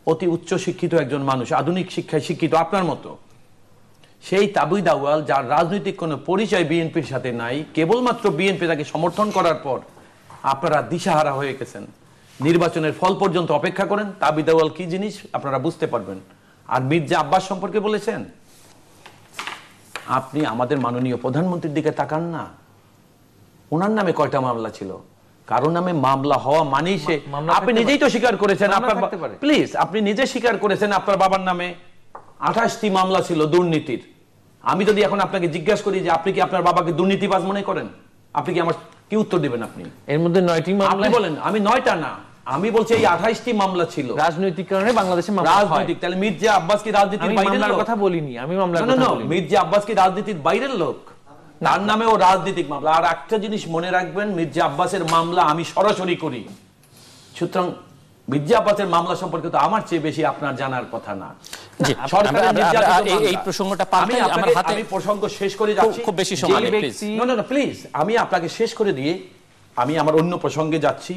অতি উচ্চ শিক্ষিত একজন মানুষ, আধুনিক শিক্ষায় শিক্ষিত আপনার মতো। সেই তাবিদ আউয়াল যার রাজনৈতিক কোনো পরিচয় বিএনপির সাথে নাই, কেবলমাত্র বিএনপি তাকে সমর্থন করার পর আপনারা দিশাহারা হয়ে গেছেন। নির্বাচনের ফল পর্যন্ত অপেক্ষা করেন, তাবিদ আউয়াল কি জিনিস আপনারা বুঝতে পারবেন। আর মির্জা আব্বাস সম্পর্কে বলেছেন, আপনি আমাদের মাননীয় প্রধানমন্ত্রীর দিকে তাকান না। ওনার নামে কয়টা মামলা ছিল? কারো নামে মামলা হওয়া মানেই সে, আপনি নিজেই তো স্বীকার করেছেন, আপনার প্লিজ আপনি নিজে স্বীকার করেছেন আপনার বাবার নামে 28টি মামলা ছিল দুর্নীতির। আমি যদি এখন আপনাকে জিজ্ঞাসা করি যে আপনি কি আপনার বাবাকে দুর্নীতিবাজ মনে করেন, আপনি কি আমার কি উত্তর দিবেন? আপনি এর মধ্যে 9টি মামলা বলেন। আমি 9টা না, আমি বলছি এই 28টি মামলা ছিল রাজনৈতিক কারণে বাংলাদেশে রাজনৈতিক। তাহলে মির্জা আব্বাস কি রাজনীতির বাইরের কথা বলিনি? আমি মামলার কথা বলিনি। মির্জা আব্বাস কি রাজনীতির বাইরের লোক? তার নামেও রাজনৈতিক মামলা। আর একটা জিনিস মনে রাখবেন, মির্জা আব্বাসের মামলা আমি সরাসরি করি, সুতরাং মির্জা আব্বাসের মামলা সম্পর্কে তো আমার চেয়ে বেশি আপনার জানার কথা না। এই প্রসঙ্গটা আমি প্রসঙ্গ শেষ করে যাচ্ছি, খুব বেশি সময় না প্লিজ, আমি আপনাকে শেষ করে দিয়ে আমি আমার অন্য প্রসঙ্গে যাচ্ছি।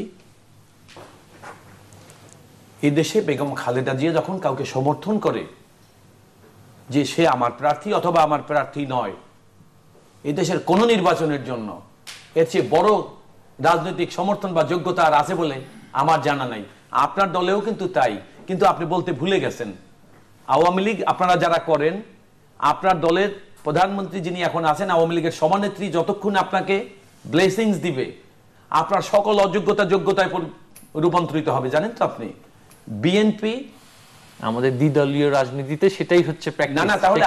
এই দেশে বেগম খালেদা জিয়া যখন কাউকে সমর্থন করে যে সে আমার প্রার্থী অথবা আমার প্রার্থী নয়, এই দেশের কোন নির্বাচনের জন্য এর চেয়ে বড় রাজনৈতিক সমর্থন বা যোগ্যতা আর আছে বলে আমার জানা নাই। আপনার দলেও কিন্তু তাই, কিন্তু আপনি বলতে ভুলে গেছেন আওয়ামী লীগ আপনারা যারা করেন, আপনার দলের প্রধানমন্ত্রী যিনি এখন আছেন, আওয়ামী লীগের সভানেত্রী যতক্ষণ আপনাকে ব্লেসিংস দিবে, আপনার সকল অযোগ্যতা যোগ্যতায় রূপান্তরিত হবে। জানেন তো আপনি বিএনপি আমাদের দ্বিদলীয় রাজনীতিতে সেটাই হচ্ছে প্র্যাকটিস। না তাহলে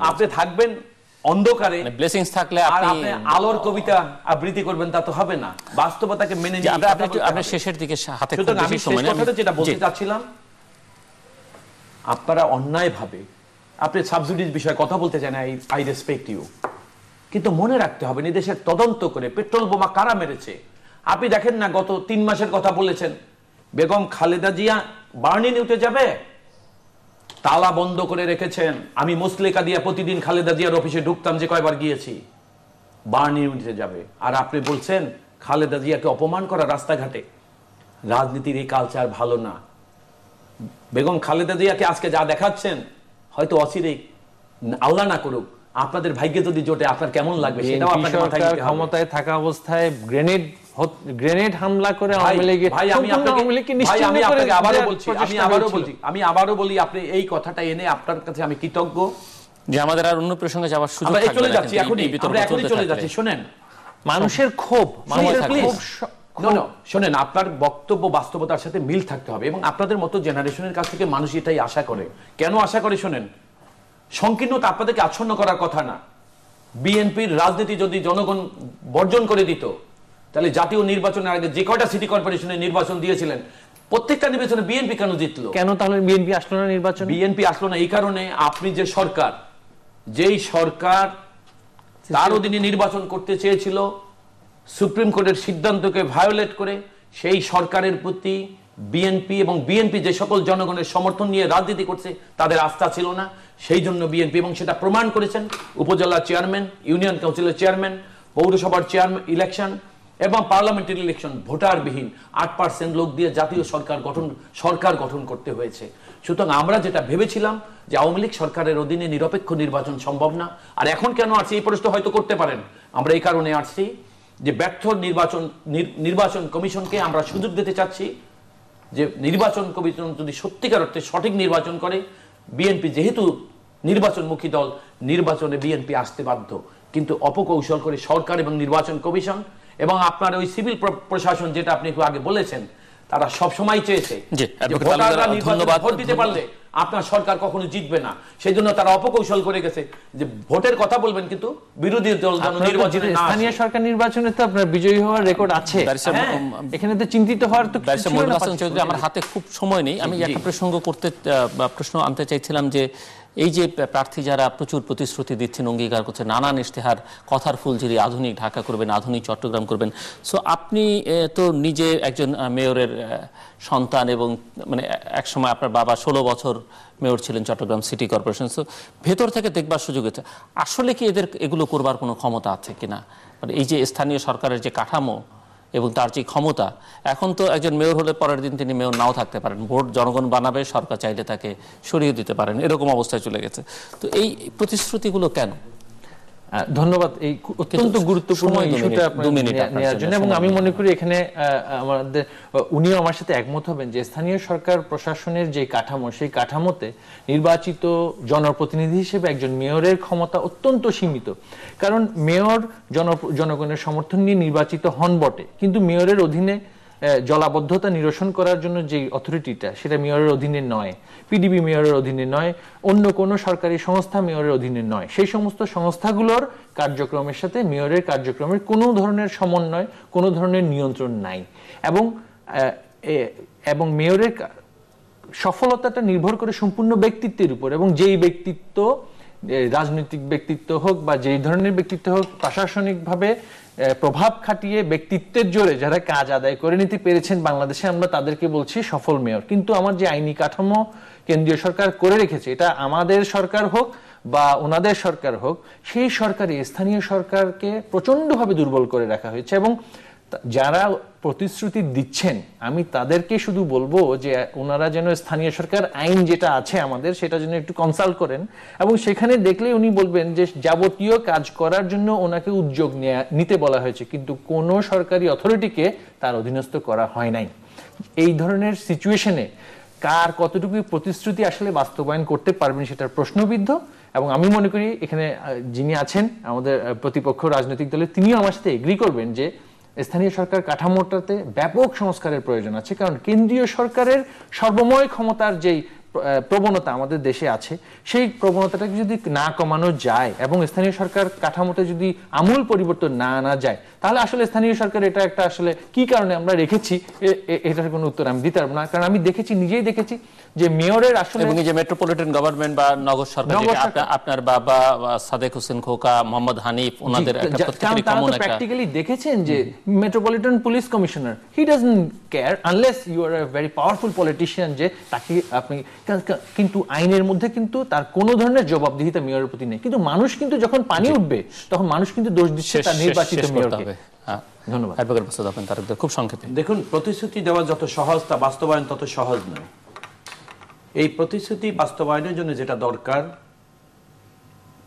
আপনি থাকবেন অন্ধকারে, ব্লেসিংস থাকলে আপনি আলোর কবিতা আবৃত্তি করবেন, তা তো হবে না। বাস্তবতাকে মেনে নিয়ে আপনি শেষের দিকে হাতে খুব বেশি সময় নেই। আমি যেটা বলতে চাচ্ছিলাম, আপনারা অন্যায়ভাবে আপনি সাবজুডিস বিষয়ে কথা বলতে চান, আই রেসপেক্ট ইউ, কিন্তু মনে রাখতে হবে দেশের তদন্ত করে পেট্রোল বোমা কারা মেরেছে। আপনি দেখেন না, গত 3 মাসের কথা বলেছেন, বেগম খালেদা জিয়া বার্নিং উঠে যাবে, তালা বন্ধ করে রেখেছেন। আমি মুসলেকা দিয়া প্রতিদিন খালেদা জিয়ার অফিসে ঢুকতাম, যে কয়বার গিয়েছি, বার্নিং উঠে যাবে। আর আপনি বলছেন খালেদা জিয়াকে অপমান করা রাস্তাঘাটে। রাজনীতির এই কালচার ভালো না। বেগম খালেদা জিয়াকে আজকে যা দেখাচ্ছেন, হয়তো অচিরেই, আল্লাহ না করুক, আপনাদের ভাগ্যে যদি জোটে আপনার কেমন লাগবে সেটাও আপনাকে মাথায় নিতে হবে। ক্ষমতায় থাকা অবস্থায় গ্রেনেড হামলা করে আওয়ামী লীগের আমি আবারও বলি, আপনি এই কথাটা এনে আপনার কাছে আমি কৃতজ্ঞ যে আমাদের আর অন্য প্রসঙ্গে যাওয়ার সুযোগ থাকবে না। চলে যাচ্ছি, এখনই চলে যাচ্ছি। শোনেন, মানুষের ক্ষোভ, শোনেন, আপনার বক্তব্য বাস্তবতার সাথে মিল থাকতে হবে এবং আপনাদের মতো জেনারেশনের কাছ থেকে মানুষ এটাই আশা করে। কেন আশা করে শোনেন, সংকীর্ণতা আপনাদেরকে আচ্ছন্ন করার কথা না। বিএনপির রাজনীতি যদি জনগণ বর্জন করে দিত, তাহলে জাতীয় নির্বাচনের আগে যে কয়টা সিটি কর্পোরেশনের নির্বাচন দিয়েছিলেন, প্রত্যেকটা নির্বাচনে বিএনপি কেন জিতলো? কেন তাহলে বিএনপি আসলো না নির্বাচন? বিএনপি আসলো না এই কারণে, আপনি যে সরকার, যেই সরকার তার অধীনে নির্বাচন করতে চেয়েছিল, সুপ্রিম কোর্টের সিদ্ধান্তকে ভায়োলেট করে, সেই সরকারের প্রতি বিএনপি এবং বিএনপি যে সকল জনগণের সমর্থন নিয়ে রাজনীতি করছে তাদের আস্থা ছিল না। সেই জন্য বিএনপি, এবং সেটা প্রমাণ করেছেন উপজেলা চেয়ারম্যান, ইউনিয়ন কাউন্সিলের চেয়ারম্যান, পৌরসভার চেয়ারম্যান ইলেকশন এবং পার্লামেন্টারি ইলেকশন ভোটারবিহীন 8% লোক দিয়ে জাতীয় সরকার গঠন করতে হয়েছে। সুতরাং আমরা যেটা ভেবেছিলাম যে আওয়ামী লীগ সরকারের অধীনে নিরপেক্ষ নির্বাচন সম্ভব না। আর এখন কেন আসছি, এই প্রশ্ন হয়তো করতে পারেন। আমরা এই কারণে আসছি যে ব্যর্থ নির্বাচন কমিশনকে আমরা সুযোগ দিতে চাচ্ছি যে নির্বাচন কমিশন যদি সত্যিকার অর্থে সঠিক নির্বাচন করে, বিএনপি যেহেতু নির্বাচনমুখী দল, নির্বাচনে বিএনপি আসতে বাধ্য। কিন্তু অপকৌশল করে সরকার এবং নির্বাচন কমিশন এবং আপনার ওই সিভিল প্রশাসন, যেটা আপনি একটু আগে বলেছেন, তারা সব সময় চেয়েছে ভোটাররা নির্বাচনে ভোট দিতে পারলে আপনার সরকার কখনো জিতবে না। সেই জন্য তারা অপকৌশল করে গেছে যে ভোটের কথা বলবেন কিন্তু বিরোধী দল যেন নির্বাচনে না আসে। স্থানীয় সরকার নির্বাচনে তো আপনার বিজয়ী হওয়ার রেকর্ড আছে, এখানে তো চিন্তিত হওয়ার তো কিছু ছিল না। চৌধুরী, আমার হাতে খুব সময় নেই, আমি একটা প্রশ্ন আনতে চাইছিলাম যে এই যে প্রার্থী যারা প্রচুর প্রতিশ্রুতি দিচ্ছেন, অঙ্গীকার করছেন, নানান ইশতেহার, কথার ফুলঝুরি, আধুনিক ঢাকা করবেন, আধুনিক চট্টগ্রাম করবেন, সো আপনি তো নিজে একজন মেয়রের সন্তান এবং মানে একসময় আপনার বাবা 16 বছর মেয়র ছিলেন চট্টগ্রাম সিটি কর্পোরেশন, সো ভেতর থেকে দেখবার সুযোগ হচ্ছে আসলে কি এদের এগুলো করবার কোনো ক্ষমতা আছে কিনা? মানে এই যে স্থানীয় সরকারের যে কাঠামো এবং তার যে ক্ষমতা, এখন তো একজন মেয়র হলে পরের দিন তিনি মেয়র নাও থাকতে পারেন, ভোট জনগণ বানাবে, সরকার চাইলে তাকে সরিয়ে দিতে পারেন, এরকম অবস্থায় চলে গেছে। তো এই প্রতিশ্রুতিগুলো কেন? ধন্যবাদ এই অত্যন্ত গুরুত্বপূর্ণ ইস্যুটা নেওয়ার জন্য। এবং আমি মনে করি এখানে আমাদের উনিও আমার সাথে একমত হবেন যে স্থানীয় সরকার প্রশাসনের যে কাঠামো, সেই কাঠামোতে নির্বাচিত জনপ্রতিনিধি হিসেবে একজন মেয়রের ক্ষমতা অত্যন্ত সীমিত। কারণ মেয়র জনগণের সমর্থন নিয়ে নির্বাচিত হন বটে, কিন্তু মেয়রের অধীনে জলাবদ্ধতা নিরসন করার জন্য যে অথরিটিটা, সেটা মেয়রের অধীনে নয়, পিডিবি মেয়রের অধীনে নয়, অন্য কোনো সরকারি সংস্থা মেয়রের অধীনে নয়। সেই সমস্ত সংস্থাগুলোর কার্যক্রমের সাথে মেয়রের কার্যক্রমের কোনো ধরনের সমন্বয়, কোনো ধরনের নিয়ন্ত্রণ নাই। এবং মেয়রের সফলতাটা নির্ভর করে সম্পূর্ণ ব্যক্তিত্বের উপর, এবং যেই ব্যক্তিত্ব, রাজনৈতিক ব্যক্তিত্ব হোক বা যেই ধরনের ব্যক্তিত্ব হোক, প্রশাসনিকভাবে প্রভাব খাটিয়ে ব্যক্তিত্বের জোরে যারা কাজ আদায় করে নিতে পেরেছেন বাংলাদেশে, আমরা তাদেরকে বলছি সফল মেয়র। কিন্তু আমার যে আইনি কাঠামো কেন্দ্রীয় সরকার করে রেখেছে, এটা আমাদের সরকার হোক বা ওনাদের সরকার হোক, সেই সরকারে স্থানীয় সরকারকে প্রচন্ডভাবে দুর্বল করে রাখা হয়েছে। এবং যারা প্রতিশ্রুতি দিচ্ছেন, আমি তাদেরকে শুধু বলবো যে ওনারা যেন স্থানীয় সরকার আইন যেটা আছে আমাদের, সেটা যেন একটু কনসাল্ট করেন, এবং সেখানে দেখলে উনি বলবেন যে যাবতীয় কাজ করার জন্য ওনাকে উদ্যোগ নিতে বলা হয়েছে, কিন্তু কোনো সরকারি অথরিটিকে তার অধীনস্থ করা হয় নাই। এই ধরনের সিচুয়েশনে কার কতটুকু প্রতিশ্রুতি আসলে বাস্তবায়ন করতে পারবেন সেটার প্রশ্নবিদ্ধ। এবং আমি মনে করি এখানে যিনি আছেন আমাদের প্রতিপক্ষ রাজনৈতিক দলের, তিনিও আমার সাথে এগ্রি করবেন যে স্থানীয় সরকার কাঠামোটাতে ব্যাপক সংস্কারের প্রয়োজন আছে। কারণ কেন্দ্রীয় সরকারের সর্বময় ক্ষমতার যেই প্রবণতা আমাদের দেশে আছে, সেই প্রবণতাটাকে যদি না কমানো যায় এবং স্থানীয় সরকার কাঠামোতে যদি আমূল পরিবর্তন না আনা যায়, তাহলে আসলে স্থানীয় সরকার এটা একটা আসলে কি কারণে আমরা রেখেছি, এটার কোনো উত্তর আমি দিতে পারবো না। কারণ আমি নিজেই দেখেছি যে মেয়রের আসলে এবং এই যে মেট্রোপলিটন গভর্নমেন্ট বা নগর সরকার, আপনার বাবা সাদেক হোসেন খোকা, মোহাম্মদ হানিফ, ওনাদের একটা প্রত্যেকেরই কমন একটা প্র্যাকটিক্যালি দেখেছেন যে metropolitan police commissioner he doesn't care unless you are a very powerful politician, যে তাকে আপনি কিন্তু আইনের মধ্যে কিন্তু তার কোনো ধরনের জবাবদিহিতা মেয়রের প্রতি নেই। কিন্তু মানুষ কিন্তু যখন পানি উঠবে তখন মানুষ কিন্তু দোষ দিচ্ছে তার নির্বাচিত মেয়রকে। ধন্যবাদ। অ্যাডভোকেট মাসুদ আহমেদ তালুকদার, খুব সংক্ষেপে। দেখুন, প্রতিশ্রুতি দেওয়া যত সহজ তা বাস্তবায়ন তত সহজ নয়। এই প্রতিশ্রুতি বাস্তবায়নের জন্য যেটা দরকার,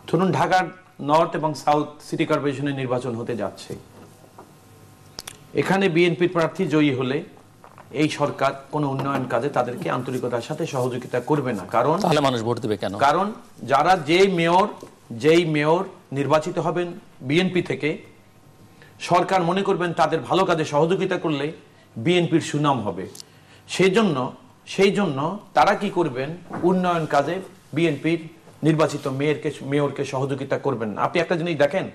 ধরুন ঢাকার নর্থ এবং সাউথ সিটি কর্পোরেশনের নির্বাচন হতে যাচ্ছে, এখানে বিএনপির প্রার্থী জয়ী হলে এই সরকার কোন উন্নয়ন কাজে তাদেরকে আন্তরিকতার সাথে সহযোগিতা করবে না। কারণ তাহলে মানুষ ভোট দেবে কেন? কারণ যারা যেই মেয়র নির্বাচিত হবেন বিএনপি থেকে, সরকার মনে করবেন তাদের ভালো কাজে সহযোগিতা করলে বিএনপির সুনাম হবে। সেই জন্য তারা কি করবেন, উন্নয়ন কাজে বিএনপির নির্বাচিত মেয়রকে সহযোগিতা করবেন না। আপনি একটা জিনিস দেখেন,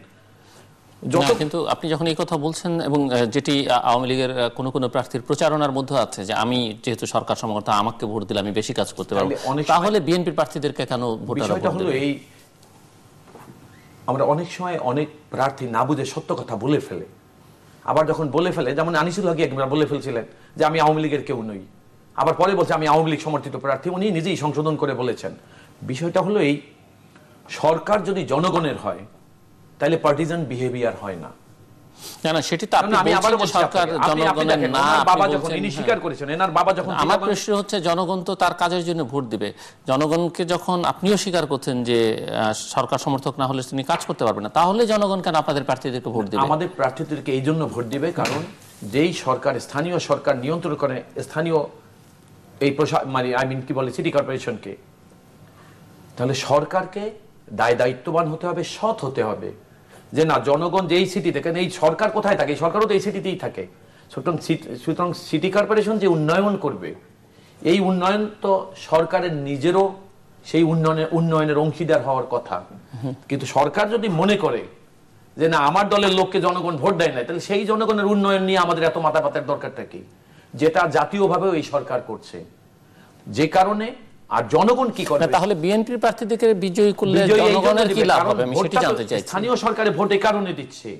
কিন্তু আপনি যখন এই কথা বলছেন, এবং যেটি আওয়ামী লীগের কোন কোন প্রার্থীর প্রচারণার মধ্যে আছে যে আমি যেহেতু সরকার সমর্থক, আমাকে ভোট দিলে আমি বেশি কাজ করতে পারবো, তাহলে বিএনপির প্রার্থীদেরকে কেন ভোটাররা ভোট দেবে? এই আমরা অনেক সময় অনেক প্রার্থী না বুঝে সত্য কথা বলে ফেলে, আবার যখন বলে ফেলে, যেমন আনিসুল হক একবার বলে ফেলছিলেন যে আমি আওয়ামী লীগের কেউ নই, আবার পরে বলছে আমি আওয়ামী লীগ সমর্থিত প্রার্থী, উনি নিজেই সংশোধন করে বলেছেন। বিষয়টা হলো এই, সরকার যদি জনগণের হয় তাহলে পার্টিজান বিহেভিয়ার হয় না। না, সেটি তো আপনি বলছেন যে সরকার জনগণের না, বাবা যখন ইনি স্বীকার করেছেন, এনার বাবা যখন, আমার প্রশ্ন হচ্ছে জনগণ তো তার কাজের জন্য ভোট দিবে। জনগণকে যখন আপনিও স্বীকার করছেন যে সরকার সমর্থক না হলে তিনি কাজ করতে পারবেন না, তাহলে জনগণ কেন আপনাদের প্রার্থীদেরকে ভোট দিবে? আমাদের প্রার্থীদেরকে এই জন্য ভোট দিবে কারণ যেই সরকার, স্থানীয় সরকার নিয়ন্ত্রণ করে স্থানীয় এই কি বলে সিটি কর্পোরেশনকে, তাহলে সরকারকে দায়িত্ববান হতে হবে, সৎ হতে হবে, যে না জনগণ যেই সিটি থেকে, এই সরকার কোথায় থাকে, সরকারও তো এই সিটিতেই থাকে। সুতরাং সিটি কর্পোরেশন যে উন্নয়ন করবে, এই উন্নয়ন তো সরকারের নিজেরও সেই উন্নয়নের অংশীদার হওয়ার কথা। কিন্তু সরকার যদি মনে করে যে না আমার দলের লোককে জনগণ ভোট দেয় না, তাহলে সেই জনগণের উন্নয়ন নিয়ে আমাদের এত মাথা ব্যথার দরকারটা কি, যেটা জাতীয়ভাবেও এই সরকার করছে। যে কারণে আর জনগণ কি করে, তাহলে বিএনপির প্রার্থীদেরকে বিজয়ী করলে জনগণের কি লাভ হবে, আমি সেটি জানতে চাই। স্থানীয় সরকারে ভোট এই কারণে দিচ্ছে,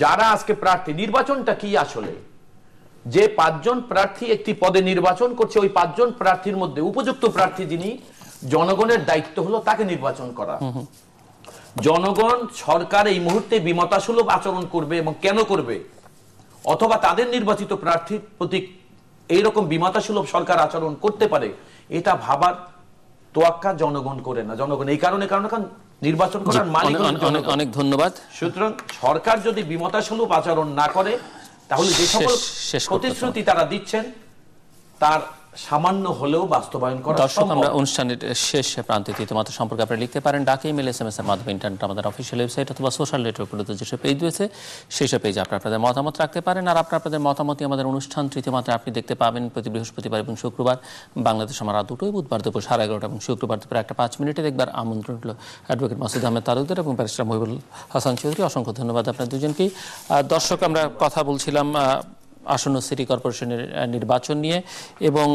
যারা আজকে প্রার্থী, নির্বাচনটা কি আসলে, যে 5 জন প্রার্থী একটি পদে নির্বাচন করছে, ওই 5 জন প্রার্থীর মধ্যে উপযুক্ত প্রার্থী যিনি, জনগণের দায়িত্ব হলো তাকে নির্বাচন করা। জনগণ সরকার এই মুহূর্তে বিমতাসুলভ আচরণ করবে এবং কেন করবে, অথবা তাদের নির্বাচিত প্রার্থীর প্রতি এইরকম বিমতাসুলভ সরকার আচরণ করতে পারে, এটা ভাবার তোয়াক্কা জনগণ করে না। জনগণ এই কারণে নির্বাচন করার মালিক। অনেক ধন্যবাদ। সুতরাং সরকার যদি বিমতাসুলভ আচরণ না করে, তাহলে যে সকল প্রতিশ্রুতি তারা দিচ্ছেন তার সামান্য হলেও বাস্তবায়ন করা সম্ভব। দর্শক, আমরা অনুষ্ঠানের শেষ প্রান্তে তৃতীয়মাত্রা সম্পর্কে আপনারা লিখতে পারেন ডাকে, ইমেল, SMS এর মাধ্যমে, ইন্টারনেট, আমাদের অফিসিয়াল ওয়েবসাইট অথবা সোশ্যাল নেটওয়ার্কগুলোতে যেসব পেজ রয়েছে সেই সব পেজে আপনাদের মতামত রাখতে পারেন। আর আপনাদের মতামতই আমাদের অনুষ্ঠান তৃতীয় মাত্রা আপনি দেখতে পাবেন প্রতি বৃহস্পতিবার এবং শুক্রবার বাংলাদেশ আমার রাত 2টোয়, বুধবার দুপুর 11:30 এবং শুক্রবার দুপুর 1:05 দেখবার আমন্ত্রণ হলো অ্যাডভোকেট মাসুদ আহমেদ তালুকদার এবং ব্যারিস্টার মহিবুল হাসান চৌধুরী। অসংখ্য ধন্যবাদ আপনার দুজনকেই। দর্শক, আমরা কথা বলছিলাম আসন্ন সিটি কর্পোরেশনের নির্বাচন নিয়ে, এবং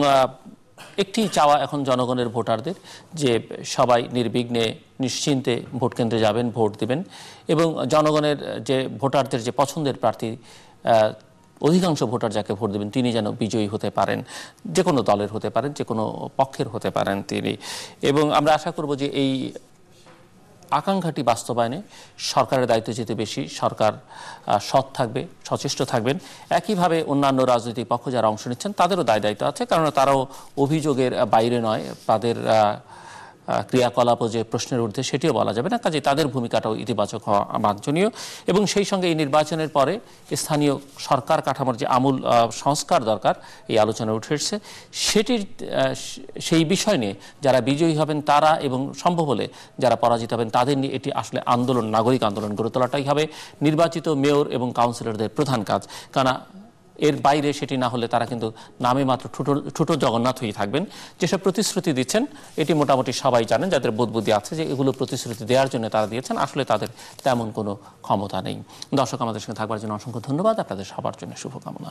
একটি চাওয়া এখন জনগণের, ভোটারদের, যে সবাই নির্বিঘ্নে নিশ্চিন্তে ভোট কেন্দ্রে যাবেন, ভোট দিবেন, এবং জনগণের যে ভোটারদের যে পছন্দের প্রার্থী, অধিকাংশ ভোটার যাকে ভোট দেবেন তিনি যেন বিজয়ী হতে পারেন, যে কোনো দলের হতে পারেন, যে কোনো পক্ষের হতে পারেন তিনি। এবং আমরা আশা করব যে এই আকাঙ্ক্ষাটি বাস্তবায়নে সরকারের দায়িত্ব যেতে বেশি, সরকার সৎ থাকবে, সচেষ্ট থাকবেন। একইভাবে অন্যান্য রাজনৈতিক পক্ষ যারা অংশ নিচ্ছেন তাদেরও দায়িত্ব আছে, কারণ তারাও অভিযোগের বাইরে নয়, তাদের ক্রিয়াকলাপ যে প্রশ্নের ঊর্ধ্বে সেটিও বলা যাবে না, কাজে তাদের ভূমিকাটাও ইতিবাচক হওয়া বাঞ্ছনীয়। এবং সেই সঙ্গে এই নির্বাচনের পরে স্থানীয় সরকার কাঠামোর যে আমূল সংস্কার দরকার, এই আলোচনা উঠে এসেছে, সেটির সেই বিষয় নিয়ে যারা বিজয়ী হবেন তারা এবং সম্ভব হলে যারা পরাজিত হবেন তাদের নিয়ে এটি আসলে আন্দোলন, নাগরিক আন্দোলন গড়ে তোলাটাই হবে নির্বাচিত মেয়র এবং কাউন্সিলরদের প্রধান কাজ। কারণ এর বাইরে সেটি না হলে তারা কিন্তু নামে মাত্র ছোট জগন্নাথ হয়ে থাকবেন। যেসব প্রতিশ্রুতি দিচ্ছেন এটি মোটামুটি সবাই জানেন, যাদের বোধবুদ্ধি আছে যে এগুলো প্রতিশ্রুতি দেওয়ার জন্য তারা দিয়েছেন, আসলে তাদের তেমন কোনো ক্ষমতা নেই। দর্শক, আমাদের সঙ্গে থাকবার জন্য অসংখ্য ধন্যবাদ। আপনাদের সবার জন্য শুভকামনা।